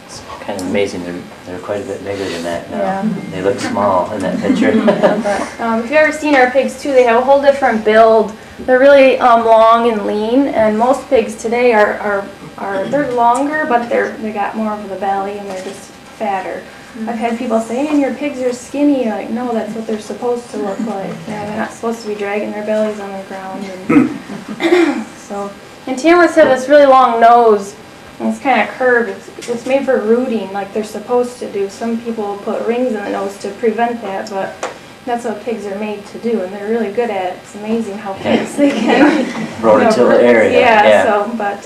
It's kind of amazing, they're quite a bit bigger than that now. Yeah. They look small in that picture. Yeah, but, if you've ever seen our pigs too, they have a whole different build. They're really long and lean, and most pigs today are they're longer, but they got more of the belly and they're just fatter. I've had people say, "And your pigs are skinny." You're like, no, that's what they're supposed to look like. Yeah, they're not supposed to be dragging their bellies on the ground. And so, and Tammers have this really long nose, and it's kind of curved. It's made for rooting, like they're supposed to do. Some people put rings in the nose to prevent that, but that's what pigs are made to do, and they're really good at it. It's amazing how pigs they can. Rototiller area. Yeah. So, but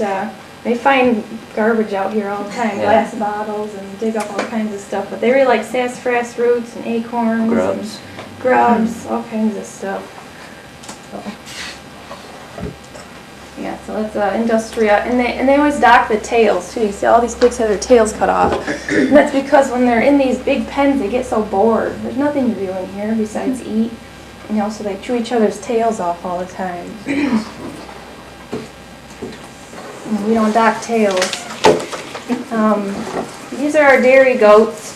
they find garbage out here all the time, glass bottles, and dig up all kinds of stuff. But they really like sassafras roots and acorns, Grubs. and grubs, all kinds of stuff. So, yeah, so it's industrial, and they always dock the tails too. You see, all these pigs have their tails cut off. And that's because when they're in these big pens, they get so bored. There's nothing to do in here besides eat. So they chew each other's tails off all the time. We don't dock tails. These are our dairy goats,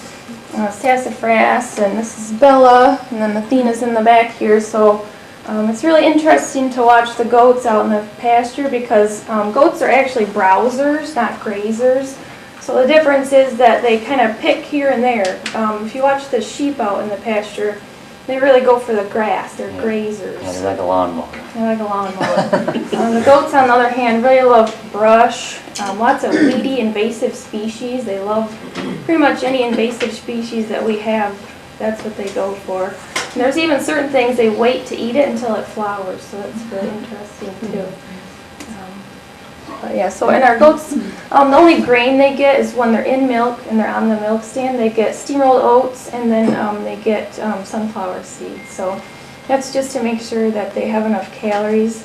Sassafras, and this is Bella, and then Athena's in the back here. So it's really interesting to watch the goats out in the pasture because goats are actually browsers, not grazers. So the difference is that they kind of pick here and there. If you watch the sheep out in the pasture, they really go for the grass. They're grazers. Yeah, they're like a lawnmower. They're like a lawnmower. The goats, on the other hand, really love brush, lots of weedy invasive species. They love pretty much any invasive species that we have. That's what they go for. And there's even certain things they wait to eat it until it flowers, so that's really interesting too. But yeah, so in our goats, the only grain they get is when they're in milk and they're on the milk stand. They get steamrolled oats, and then they get sunflower seeds. So that's just to make sure that they have enough calories.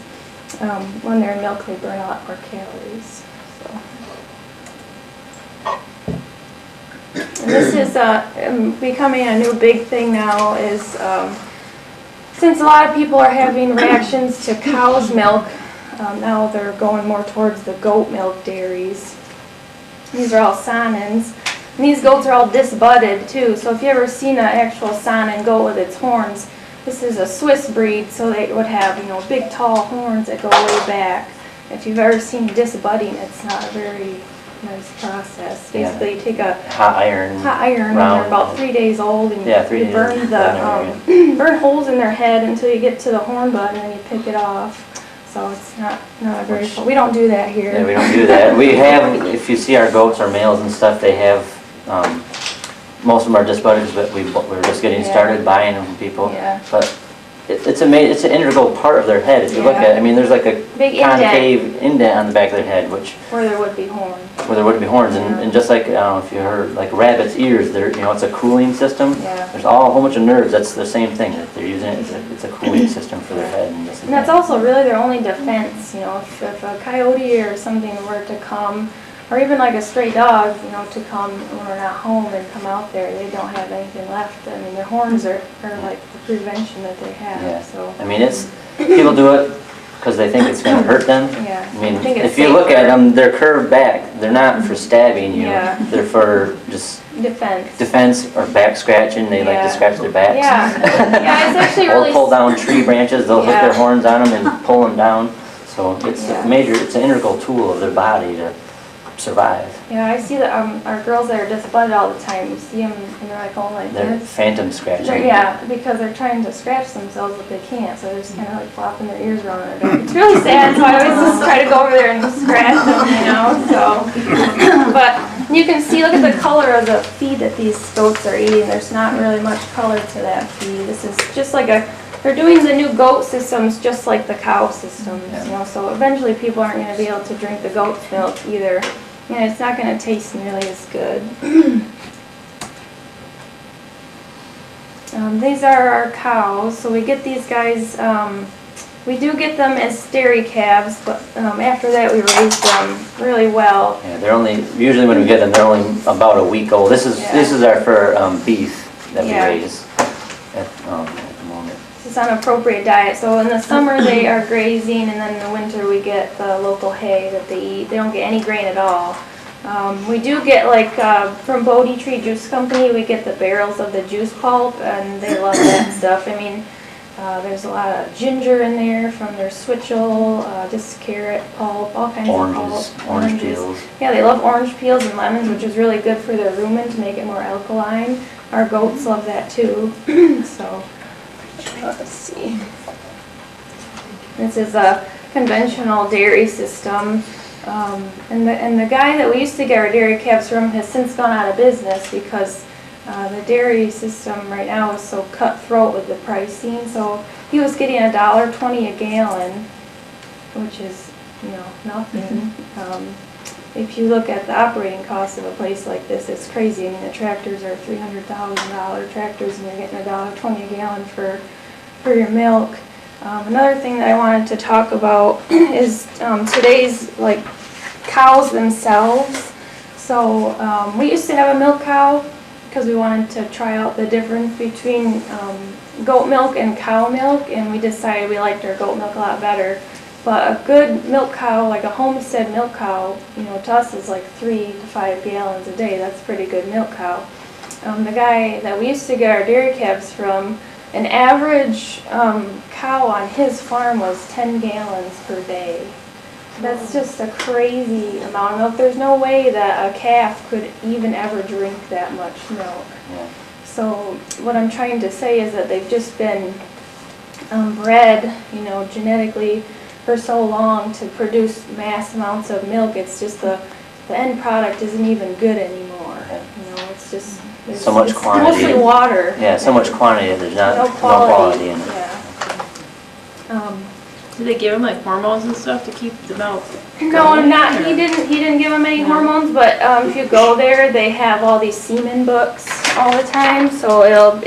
When they're in milk, they burn a lot more calories. So. And this is becoming a new big thing now. Is since a lot of people are having reactions to cow's milk. Now they're going more towards the goat milk dairies. These are all Sanins. And these goats are all disbudded too. So if you ever seen an actual Sanin goat with its horns, this is a Swiss breed, so they would have, big tall horns that go way back. If you've ever seen disbudding, it's not a very nice process. Basically, you take a hot iron when they're about 3 days old, and you burn burn holes in their head until you get to the horn bud, and then you pick it off. So it's not a very we don't do that here. Yeah, we don't do that. We have, if you see our goats, our males and stuff, they have, most of them are disbudded, but we're just getting started buying them from people. Yeah. But it's an integral part of their head. If you look at it, I mean, there's like a big concave indent on the back of their head, where there would be horns. And just like, if you heard, like rabbits' ears, it's a cooling system. Yeah. There's a whole bunch of nerves. That's the same thing. That they're using it. It's a cooling system for their head. And that's also really their only defense. If a coyote or something were to come, or even like a stray dog, to come when we're not home and come out there, they don't have anything left. I mean, their horns are like the prevention that they have. Yeah. So. I mean, people do it because they think it's going to hurt them. Yeah. I mean, if you look at them, they're curved back. They're not for stabbing you. Yeah. They're for just defense or back scratching. They like to scratch their backs. Yeah, it's actually or really. pull down tree branches. They'll hook their horns on them and pull them down. So it's it's an integral tool of their body to survive. Yeah, I see that our girls that are disbudded all the time. You see them and they're like going like They're this. phantom scratching. Because they're trying to scratch themselves, but they can't. So they're just kind of like flopping their ears around their back. It's really sad. So I always just try to go over there and scratch them, So, but you can see. Look at the color of the feed that these goats are eating. There's not really much color to that feed. This is just like they're doing the new goat systems just like the cow systems, so eventually people aren't going to be able to drink the goat's milk either. And it's not going to taste nearly as good. These are our cows. So we get these guys, we do get them as dairy calves, but after that we raise them really well. Yeah, they're usually when we get them, they're only about a week old. This is our for beef that we raise at the moment. This it's on appropriate diet. So in the summer they are grazing, and then in the winter we get the local hay that they eat. They don't get any grain at all. We do get, like, from Bodie Tree Juice Company, we get the barrels of the juice pulp, and they love that stuff. I mean, there's a lot of ginger in there from their switchel, just carrot pulp, all kinds of pulp. Orange peels. Yeah, they love orange peels and lemons, which is really good for their rumen to make it more alkaline. Our goats love that too. So, let's see. This is a conventional dairy system. And the guy that we used to get our dairy calves from has since gone out of business because the dairy system right now is so cutthroat with the pricing. So he was getting $1.20 a gallon, which is, you know, nothing. If you look at the operating cost of a place like this, it's crazy. I mean, the tractors are $300,000 tractors, and you're getting $1.20 a gallon for your milk. Another thing that I wanted to talk about is today's, like, cows themselves. So we used to have a milk cow because we wanted to try out the difference between goat milk and cow milk, and we decided we liked our goat milk a lot better. But a good milk cow, like a homestead milk cow, you know, to us is like 3 to 5 gallons a day. That's a pretty good milk cow. The guy that we used to get our dairy calves from, an average cow on his farm was 10 gallons per day. That's just a crazy amount of milk. There's no way that a calf could even ever drink that much milk. Yeah. So what I'm trying to say is that they've just been bred, you know, genetically for so long to produce mass amounts of milk. It's just the end product isn't even good anymore. Yeah. You know, it's just So much it's quantity. mostly water. Yeah, so much quantity, there's not No no quality in it. Yeah. Do they give them like hormones and stuff to keep the milk? No, going, not or- he didn't give them any No. hormones, but if you go there, they have all these semen books all the time. So it'll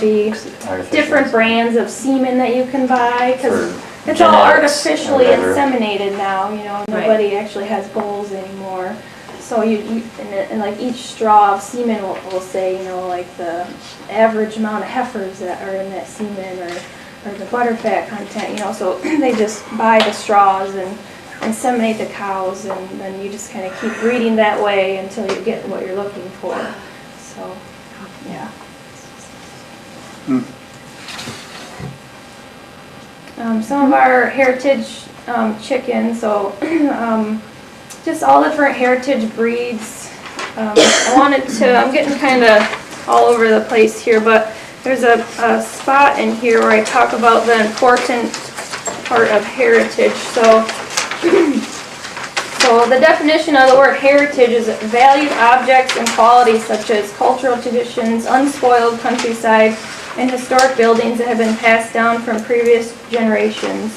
be Artificial. different brands of semen that you can buy because For it's all genetics artificially or whatever. inseminated now. You know, Right. nobody actually has bulls anymore. So and like each straw of semen will say, you know, like the average amount of heifers that are in that semen or the butterfat content, you know. So they just buy the straws and inseminate the cows, and then you just kind of keep breeding that way until you get what you're looking for. So, yeah. Some of our heritage chickens, so just all different heritage breeds. I'm getting kind of all over the place here, but there's a spot in here where I talk about the important part of heritage. So, so the definition of the word heritage is valued objects and qualities such as cultural traditions, unspoiled countryside, and historic buildings that have been passed down from previous generations.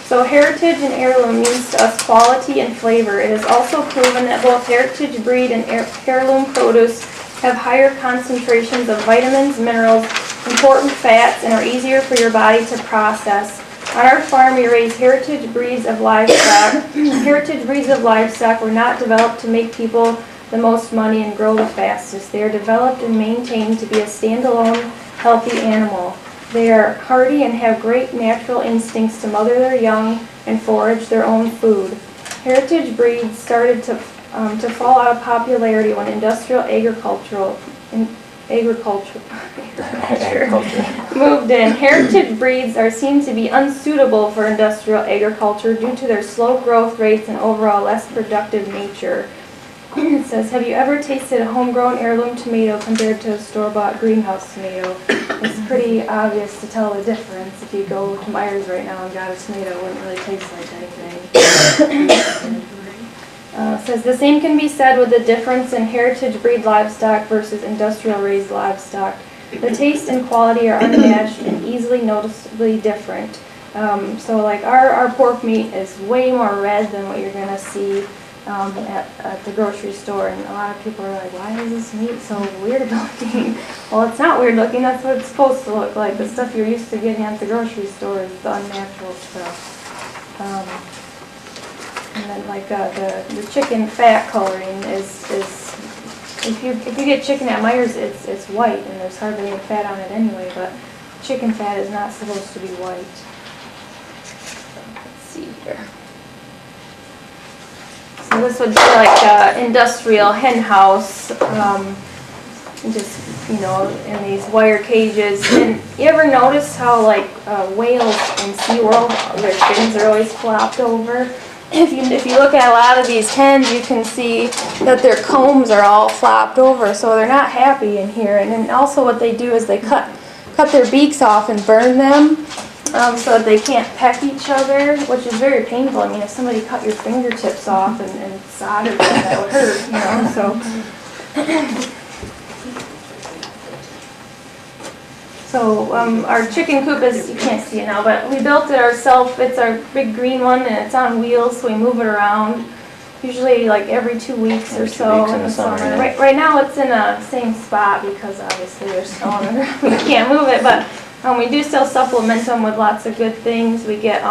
So heritage and heirloom means to us quality and flavor. It is also proven that both heritage breed and heirloom produce have higher concentrations of vitamins, minerals, important fats, and are easier for your body to process. On our farm, we raise heritage breeds of livestock. Heritage breeds of livestock were not developed to make people the most money and grow the fastest. They are developed and maintained to be a standalone, healthy animal. They are hardy and have great natural instincts to mother their young and forage their own food. Heritage breeds started to fall out of popularity when industrial agriculture moved in. Heritage breeds are seen to be unsuitable for industrial agriculture due to their slow growth rates and overall less productive nature. It says, have you ever tasted a homegrown heirloom tomato compared to a store-bought greenhouse tomato? It's pretty obvious to tell the difference. If you go to Myers right now and got a tomato, it wouldn't really taste like anything. It says the same can be said with the difference in heritage breed livestock versus industrial raised livestock. The taste and quality are unmatched and easily noticeably different. So like our pork meat is way more red than what you're going to see at the grocery store, and a lot of people are like, why is this meat so weird looking? Well, it's not weird looking, that's what it's supposed to look like. The stuff you're used to getting at the grocery store is the unnatural stuff. And then like the chicken fat coloring is if you get chicken at Myers, it's white and there's hardly any fat on it anyway, but chicken fat is not supposed to be white. Let's see here. So this would be like an industrial hen house, just, you know, in these wire cages. And you ever notice how like whales in SeaWorld, their fins are always flopped over? If you look at a lot of these hens, you can see that their combs are all flopped over, so they're not happy in here. And then also what they do is they cut their beaks off and burn them so that they can't peck each other, which is very painful. I mean, if somebody cut your fingertips off and soldered them, that would hurt, you know. So our chicken coop is, you can't see it now, but we built it ourselves. It's our big green one, and it's on wheels, so we move it around, usually like every 2 weeks or so in the summer. Yeah. Right now it's in a same spot because obviously there's snow on the ground. We can't move it, but we do still supplement them with lots of good things. We get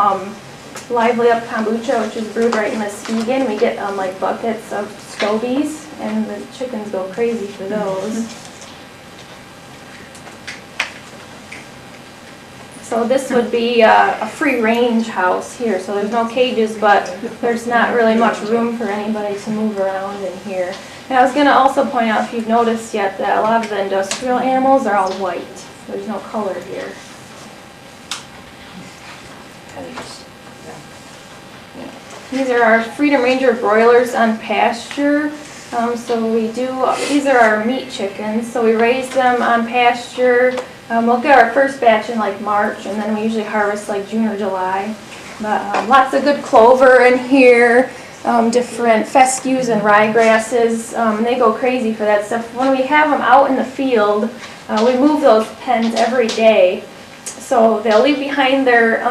Lively Up kombucha, which is brewed right in Muskegon. We get like buckets of scobies, and the chickens go crazy for those. So this would be a free range house here, so there's no cages, but there's not really much room for anybody to move around in here. And I was going to also point out, if you've noticed yet, that a lot of the industrial animals are all white. There's no color here. These are our Freedom Ranger broilers on pasture. So we do, these are our meat chickens, so we raise them on pasture. We'll get our first batch in like March, and then we usually harvest like June or July. But lots of good clover in here, different fescues and ryegrasses, and they go crazy for that stuff. When we have them out in the field, we move those pens every day. So they'll leave behind their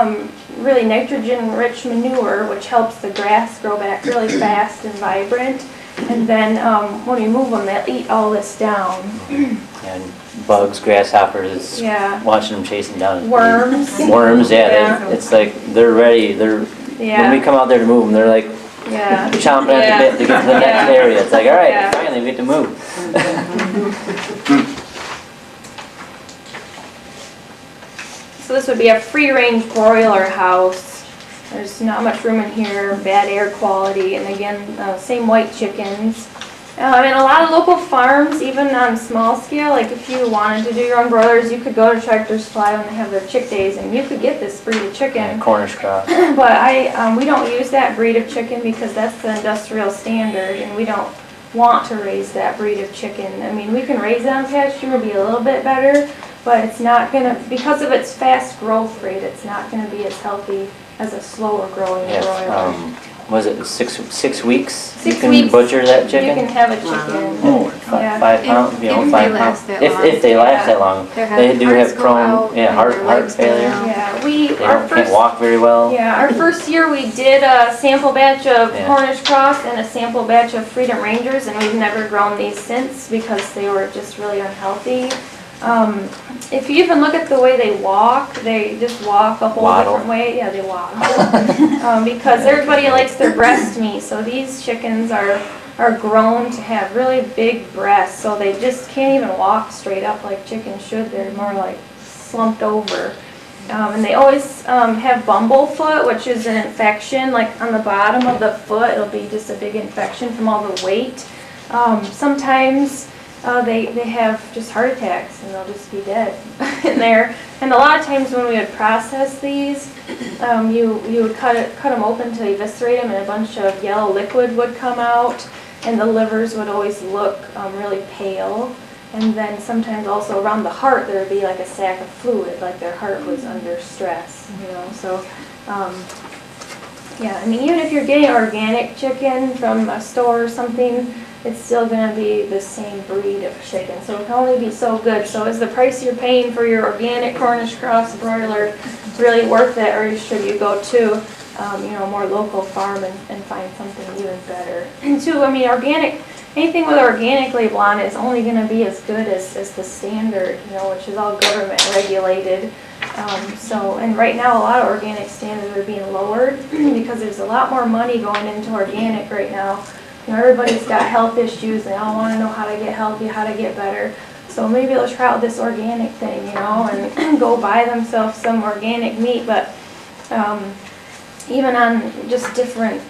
really nitrogen-rich manure, which helps the grass grow back really fast and vibrant. And then when we move them, they'll eat all this down. And bugs, grasshoppers, Yeah. watching them chasing down. Worms. Worms, yeah. Yeah. It's like they're ready. When we come out there to move them, they're like Yeah. chomping at Yeah. the bit to get to the next area. It's like, all right, Yeah. finally we get to move. So this would be a free-range broiler house. There's not much room in here, bad air quality, and again, same white chickens. And a lot of local farms, even on small scale, like if you wanted to do your own broilers, you could go to Tractor Supply when they have their chick days, and you could get this breed of chicken. Cornish cross. But we don't use that breed of chicken because that's the industrial standard, and we don't want to raise that breed of chicken. I mean, we can raise it on pasture, it'll be a little bit better, but it's not gonna, because of its fast growth rate, it's not gonna be as healthy as a slower growing broiler. Was it 6 weeks? 6 you can weeks, butcher that chicken? You can have a chicken. Oh, Yeah. 5 pounds, If 5 they pounds. last that If long. they last Yeah. that long. Their They do hearts have go prone, out yeah, and heart their legs go failure. down. Yeah, They can't walk very well. Yeah, our first year we did a sample batch of Yeah. Cornish Cross and a sample batch of Freedom Rangers, and we've never grown these since because they were just really unhealthy. If you even look at the way they walk, they just walk a whole Waddle. different way. Yeah, they waddle. Because everybody likes their breast meat, so these chickens are grown to have really big breasts, so they just can't even walk straight up like chickens should. They're more like slumped over. And they always have bumblefoot, which is an infection, like on the bottom of the foot. It'll be just a big infection from all the weight. Sometimes they have just heart attacks and they'll just be dead in there. And a lot of times when we would process these, you would cut them open to eviscerate them, and a bunch of yellow liquid would come out, and the livers would always look really pale. And then sometimes also around the heart there would be like a sac of fluid, like their heart was under stress, you know. So, yeah, I mean, even if you're getting organic chicken from a store or something, it's still going to be the same breed of chicken. So it can only be so good. So is the price you're paying for your organic Cornish cross broiler really worth it, or should you go to a more local farm and find something even better? And two, I mean, organic, anything with organic label on it is only going to be as good as the standard, which is all government regulated. And right now a lot of organic standards are being lowered because there's a lot more money going into organic right now. Everybody's got health issues, they all want to know how to get healthy, how to get better. So maybe they'll try out this organic thing, you know, and go buy themselves some organic meat. But even on just different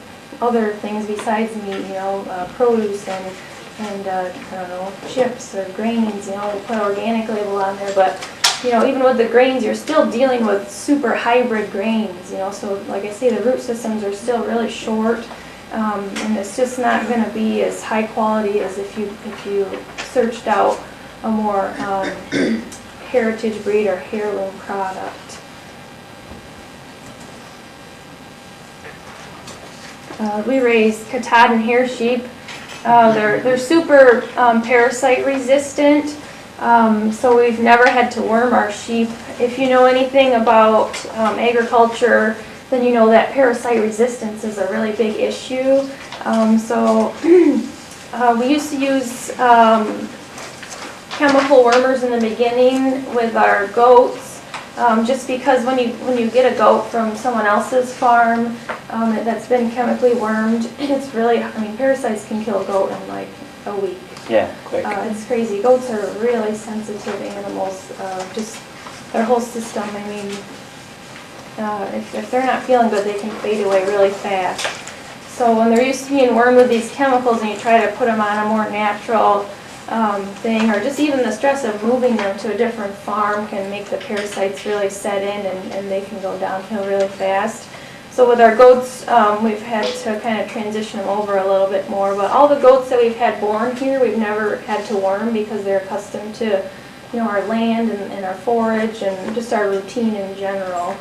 other things besides meat, you know, produce and I don't know, chips or grains, you know, they put organic label on there. But you know, even with the grains, you're still dealing with super hybrid grains, you know, so like I say, the root systems are still really short, and it's just not going to be as high quality as if you searched out a more heritage breed or heirloom product. We raise Katahdin hair sheep. They're super parasite resistant. So we've never had to worm our sheep. If you know anything about agriculture, then you know that parasite resistance is a really big issue. We used to use chemical wormers in the beginning with our goats, just because when you get a goat from someone else's farm that's been chemically wormed, it's really, I mean, parasites can kill a goat in like a week. Yeah, quick. It's crazy. Goats are really sensitive animals. Just their whole system. I mean, if they're not feeling good, they can fade away really fast. So when they're used to being wormed with these chemicals, and you try to put them on a more natural thing, or just even the stress of moving them to a different farm can make the parasites really set in, and they can go downhill really fast. So with our goats, we've had to kind of transition them over a little bit more. But all the goats that we've had born here, we've never had to worm because they're accustomed to, you know, our land and our forage and just our routine in general.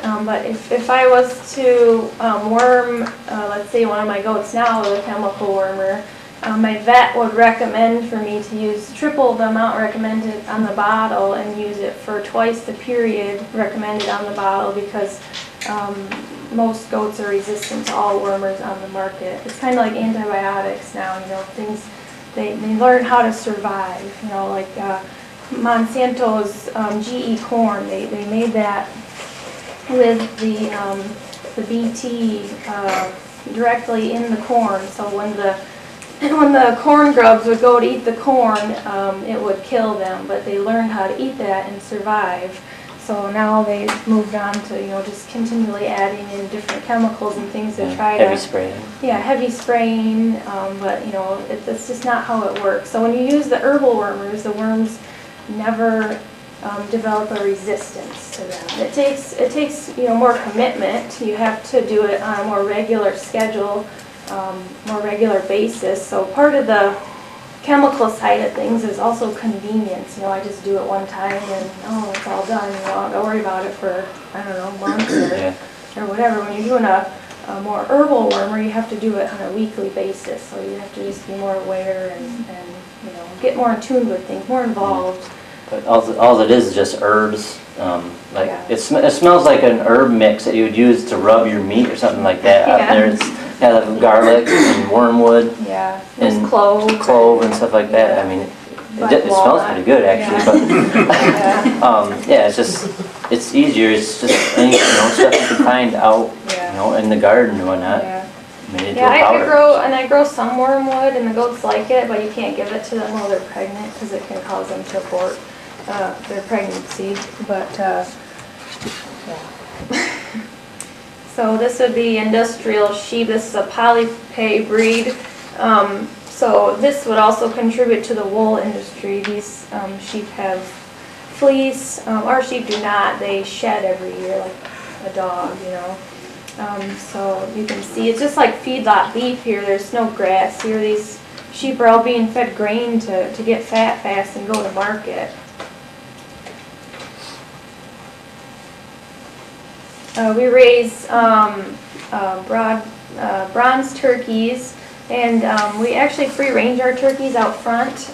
But if I was to worm, let's say one of my goats now with a chemical wormer, my vet would recommend for me to use triple the amount recommended on the bottle and use it for twice the period recommended on the bottle, because most goats are resistant to all wormers on the market. It's kind of like antibiotics now, you know, things, they learn how to survive, you know, like Monsanto's GE corn, they made that with the BT directly in the corn, so when the corn grubs would go to eat the corn, it would kill them, but they learned how to eat that and survive. So now they've moved on to, you know, just continually adding in different chemicals and things to try to... Heavy spraying. Yeah, heavy spraying, but, you know, that's just not how it works. So when you use the herbal wormers, the worms never develop a resistance to them. It takes, you know, more commitment. You have to do it on a more regular schedule, more regular basis. So part of the chemical side of things is also convenience. You know, I just do it one time and it's all done. You know, I don't worry about it for, I don't know, months or whatever. When you're doing a more herbal wormer, you have to do it on a weekly basis. So you have to just be more aware and you know, get more in tune with things, more involved. But all it is just herbs. It smells like an herb mix that you would use to rub your meat or something like that. Out there, it's like garlic and wormwood. Yeah, and clove and stuff like that. I mean, it smells pretty good actually. Yeah. But it's easier. It's just any, you know, stuff you can find out, you know, in the garden and whatnot. Yeah. Made into a powder. I grow some wormwood, and the goats like it, but you can't give it to them while they're pregnant because it can cause them to abort their pregnancy. But yeah. So this would be industrial sheep. This is a polypay breed. So this would also contribute to the wool industry. These sheep have fleece. Our sheep do not. They shed every year like a dog, you know. So you can see it's just like feedlot beef here. There's no grass here. These sheep are all being fed grain to get fat fast and go to market. We raise bronze turkeys, and we actually free range our turkeys out front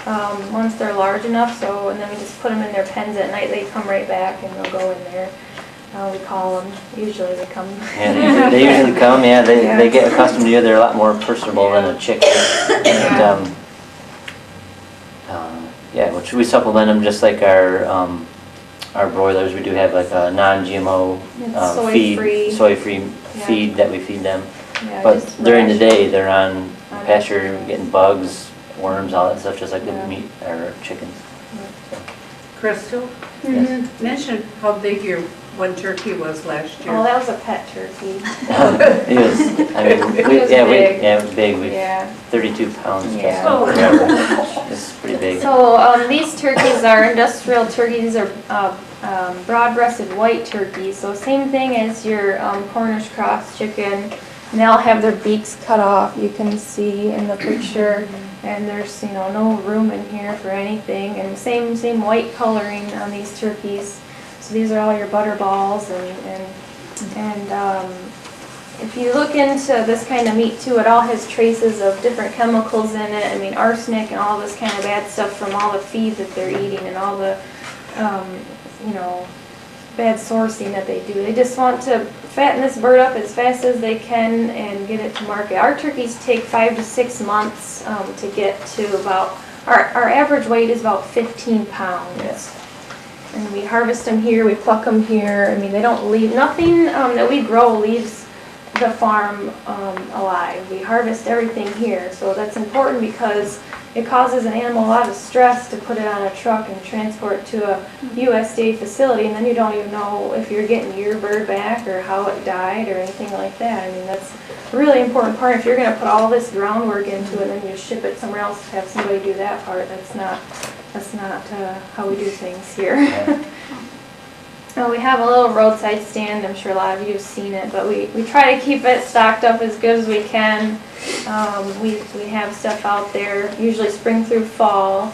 once they're large enough. So, and then we just put them in their pens at night. They come right back and they'll go in there. We call them. Usually they come. Yeah, they usually come. Yeah, they get accustomed to you. They're a lot more personable than a chicken. And which we supplement them just like our broilers. We do have like a non-GMO soy-free feed that we feed them. Yeah, but during the day they're on pasture getting bugs, worms, all that stuff, just like the meat or chickens. Crystal, Yes. mention how big your one turkey was last Oh, year. that was a pet turkey. It was, I mean, It was big. it was big. We Yeah. 32 pounds. Yeah. Oh. It's pretty big. So these turkeys are industrial turkeys. These are broad-breasted white turkeys. So same thing as your Cornish cross chicken. And they'll have their beaks cut off. You can see in the picture. And there's no room in here for anything. And same white coloring on these turkeys. So these are all your butter balls and if you look into this kind of meat too, it all has traces of different chemicals in it. I mean, arsenic and all this kind of bad stuff from all the feed that they're eating and all the, bad sourcing that they do. They just want to fatten this bird up as fast as they can and get it to market. Our turkeys take 5 to 6 months to get to about, our average weight is about 15 pounds. Yes. And we harvest them here, we pluck them here. I mean, they don't leave, nothing that we grow leaves the farm alive. We harvest everything here. So that's important because it causes an animal a lot of stress to put it on a truck and transport to a USDA facility, and then you don't even know if you're getting your bird back or how it died or anything like that. I mean, that's a really important part. If you're going to put all this groundwork into it and then you ship it somewhere else to have somebody do that part, that's not how we do things here. Yeah. We have a little roadside stand. I'm sure a lot of you have seen it, but we try to keep it stocked up as good as we can. We have stuff out there, usually spring through fall.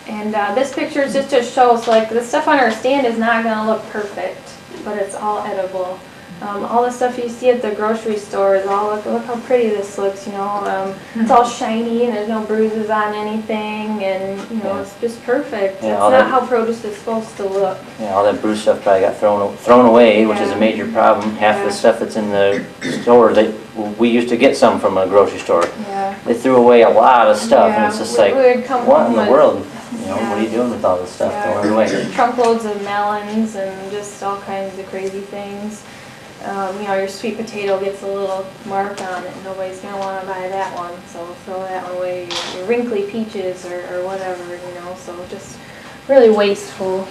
And this picture is just to show, so like the stuff on our stand is not going to look perfect, but it's all edible. All the stuff you see at the grocery store is all, look how pretty this looks, it's all shiny and there's no bruises on anything, and it's just perfect. Yeah, That's not how produce is supposed to look. Yeah, all that bruised stuff probably got thrown away, which is a Yeah. major problem. Half Yeah. the stuff that's in the store, we used to get some from a grocery store. Yeah. They threw away a lot of stuff, and it's just like, we would come what home in the with world? What are you doing with all this stuff? Throwing it away. trunkloads of melons and just all kinds of crazy things. Your sweet potato gets a little mark on it. Nobody's going to want to buy that one, so throw that one away. Your wrinkly peaches or whatever, so just really wasteful.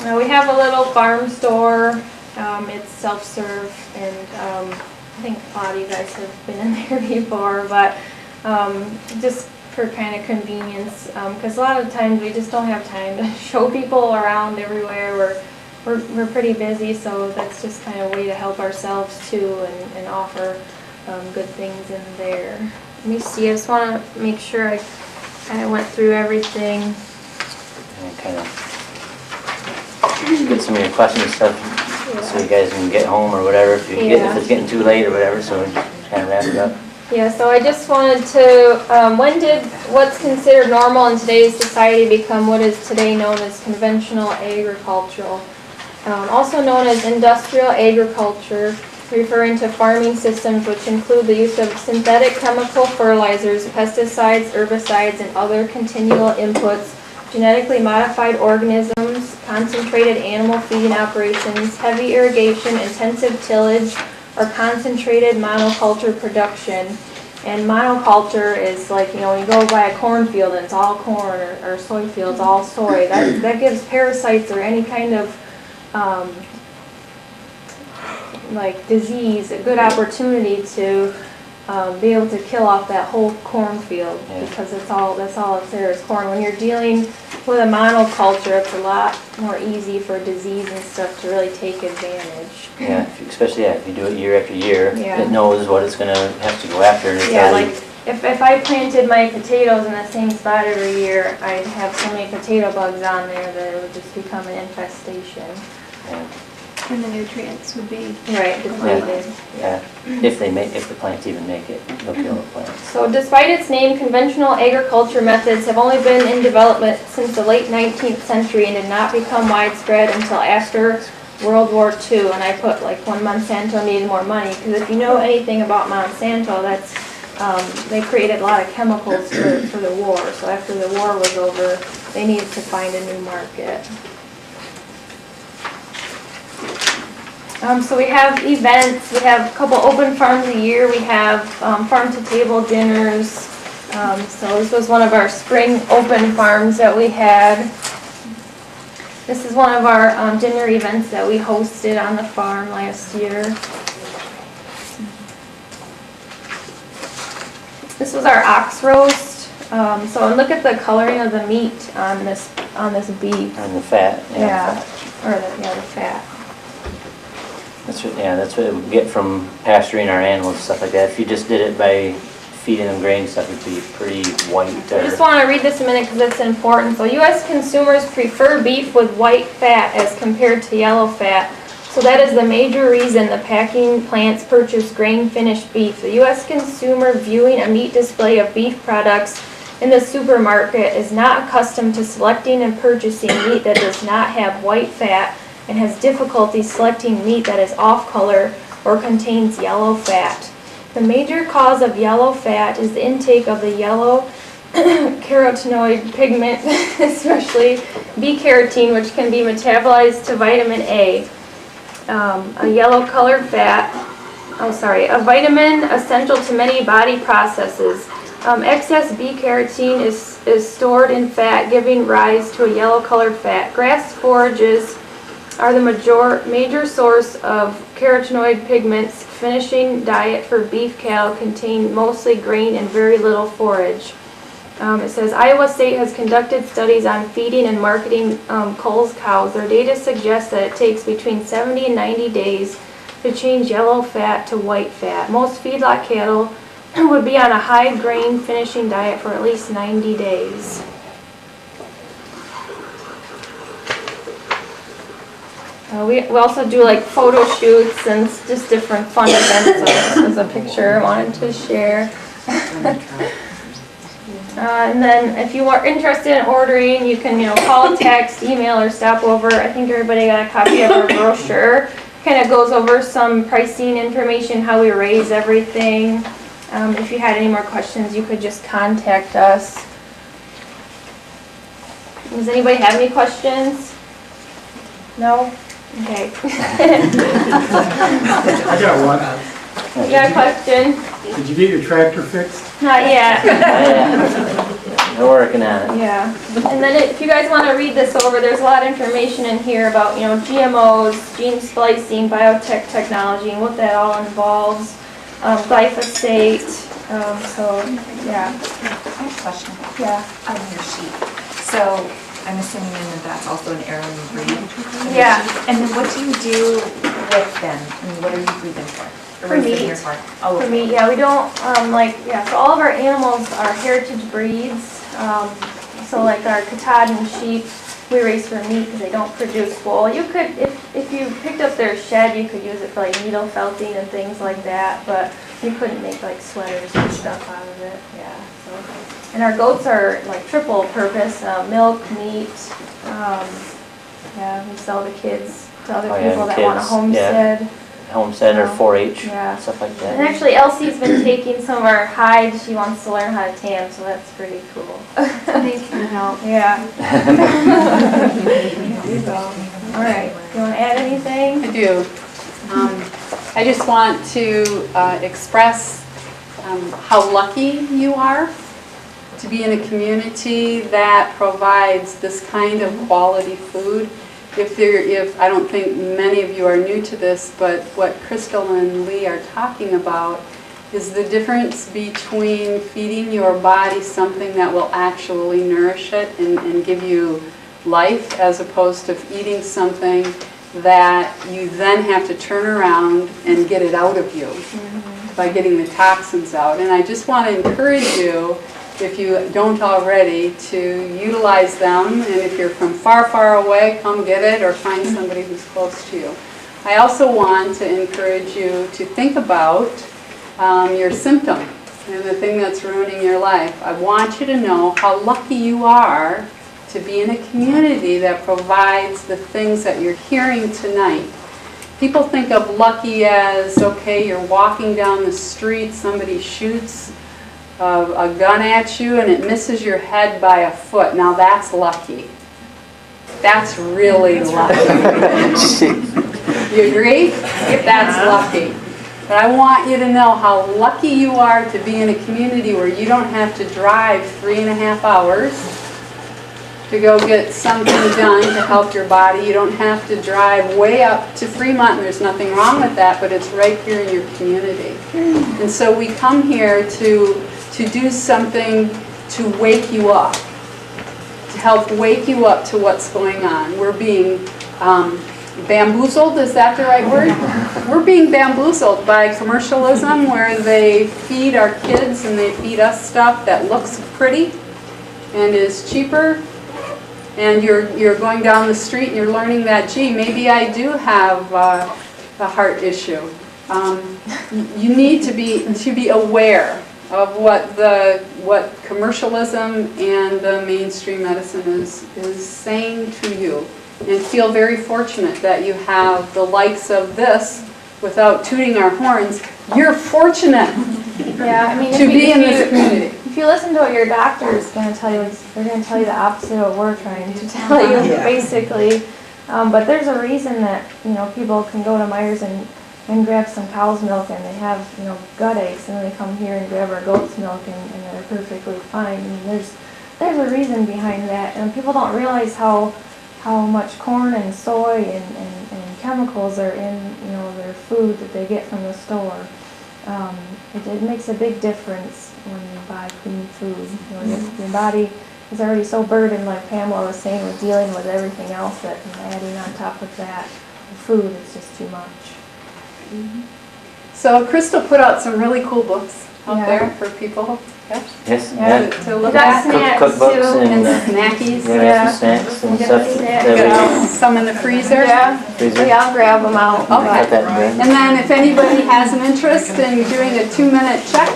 Now we have a little farm store. It's self-serve, and I think a lot of you guys have been in there before, but just for kind of convenience, because a lot of times we just don't have time to show people around everywhere. We're pretty busy, so that's just kind of a way to help ourselves too and offer good things in there. Let me see, I just want to make sure I kind of went through everything. And kind of get some of your questions and stuff so you guys can get home or whatever if if it's getting too late or whatever, so we kind of wrap it up. Yeah, so I just wanted to, when did what's considered normal in today's society become what is today known as conventional agricultural? Also known as industrial agriculture, referring to farming systems which include the use of synthetic chemical fertilizers, pesticides, herbicides, and other continual inputs, genetically modified organisms, concentrated animal feeding operations, heavy irrigation, intensive tillage, or concentrated monoculture production. And monoculture is like, when you go by a cornfield and it's all corn, or soy fields, all soy. That gives parasites or any kind of like disease a good opportunity to be able to kill off that whole cornfield, because that's all it's there is corn. When you're dealing with a monoculture, it's a lot more easy for disease and stuff to really take advantage. Yeah, especially if you do it year after year, Yeah. it knows what it's going to have to go after. And Like if I planted my potatoes in the same spot every year, I'd have so many potato bugs on there that it would just become an infestation. And the nutrients would be Depleted. Yeah, if the plants even make it, they'll kill the plants. So despite its name, conventional agriculture methods have only been in development since the late 19th century and did not become widespread until after World War II. And I put like when Monsanto needed more money, because if you know anything about Monsanto, that's they created a lot of chemicals for the war. So after the war was over, they needed to find a new market. So we have events, we have a couple open farms a year, we have farm-to-table dinners, So this was one of our spring open farms that we had. This is one of our dinner events that we hosted on the farm last year. This was our ox roast. So look at the coloring of the meat on this beef. And the fat. Yeah, the fat. That's what we get from pasturing our animals, stuff like that. If you just did it by feeding them grain stuff, it'd be pretty white. I just want to read this a minute because it's important. So U.S. consumers prefer beef with white fat as compared to yellow fat. So that is the major reason the packing plants purchase grain-finished beef. The U.S. consumer viewing a meat display of beef products in the supermarket is not accustomed to selecting and purchasing meat that does not have white fat and has difficulty selecting meat that is off-color or contains yellow fat. The major cause of yellow fat is the intake of the yellow carotenoid pigment, especially B-carotene, which can be metabolized to vitamin A. A yellow-colored fat, a vitamin essential to many body processes. Excess B-carotene is stored in fat, giving rise to a yellow-colored fat. Grass forages are the major source of carotenoid pigments. Finishing diet for beef cattle contain mostly grain and very little forage. It says Iowa State has conducted studies on feeding and marketing Coles cows. Their data suggests that it takes between 70 and 90 days to change yellow fat to white fat. Most feedlot cattle would be on a high grain finishing diet for at least 90 days. We also do like photo shoots and just different fun events. So this was a picture I wanted to share. And then if you are interested in ordering, you can call, text, email, or stop over. I think everybody got a copy of our brochure. Kind of goes over some pricing information, how we raise everything. If you had any more questions, you could just contact us. Does anybody have any questions? No? Okay. I got one. You got a question? Did you get your tractor fixed? Not yet. We're working on it. Yeah. And then if you guys want to read this over, there's a lot of information in here about, GMOs, gene splicing, biotech technology, and what that all involves. Glyphosate. So, yeah. I have a question. Yeah. On your sheet. So I'm assuming that that's also an heirloom breed? Yeah. And then what do you do with them? I mean, what are you breeding for? Or For raising meat. here for? Oh, For okay. meat, yeah, we don't, so all of our animals are heritage breeds. So like our Katahdin sheep, we raise for meat because they don't produce wool. You could, if you picked up their shed, you could use it for like needle felting and things like that, but you couldn't make like sweaters and stuff out of it, yeah. So, and our goats are like triple purpose, milk, meat, yeah, we sell the kids to other people that want a kids, homestead. Homestead or 4-H, Yeah. stuff like that. And actually, Elsie's been taking some of our hides. She wants to learn how to tan, so that's pretty cool. They can help. Yeah. All right. You want to add anything? I do. I just want to express how lucky you are to be in a community that provides this kind of quality food. If I don't think many of you are new to this, but what Crystal and Lee are talking about is the difference between feeding your body something that will actually nourish it and give you life, as opposed to eating something that you then have to turn around and get it out of you by getting the toxins out. And I just want to encourage you, if you don't already, to utilize them, and if you're from far, far away, come get it or find somebody who's close to you. I also want to encourage you to think about your symptom and the thing that's ruining your life. I want you to know how lucky you are to be in a community that provides the things that you're hearing tonight. People think of lucky as, okay, you're walking down the street, somebody shoots a gun at you and it misses your head by a foot. Now that's lucky. That's really lucky. You agree? That's lucky. But I want you to know how lucky you are to be in a community where you don't have to drive 3.5 hours to go get something done to help your body. You don't have to drive way up to Fremont, and there's nothing wrong with that, but it's right here in your community. And so we come here to do something to wake you up, to help wake you up to what's going on. We're being bamboozled, is that the right word? We're being bamboozled by commercialism, where they feed our kids and they feed us stuff that looks pretty and is cheaper. And you're going down the street and you're learning that, gee, maybe I do have a heart issue. You need to be aware of what commercialism and the mainstream medicine is saying to you, and feel very fortunate that you have the likes of this. Without tooting our horns, you're fortunate Yeah, I mean, to be in this community. if you listen to what your doctor is going to tell you, they're going to tell you the opposite of what we're trying to tell you, basically. But there's a reason that, people can go to Myers and grab some cow's milk and they have, gut aches, and then they come here and grab our goat's milk and they're perfectly fine. And there's a reason behind that, and people don't realize how much corn and soy and chemicals are in, their food that they get from the store. It makes a big difference when you buy clean food. Your body is already so burdened, like Pamela was saying, with dealing with everything else, that adding on top of that, the food is just too much. So Crystal put out some really cool books out there for people Yes, to look We got at. snacks Cookbooks too. And and snackies. yeah, some snacks and We got stuff. snacks. We that got some in the freezer. Yeah, Freezer. I'll grab them out. Okay. Got that in bread. And then if anybody has an interest in doing a 2-minute check,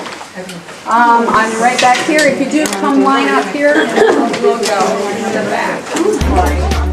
I'm right back here. If you do, come line up here and we'll go in the back.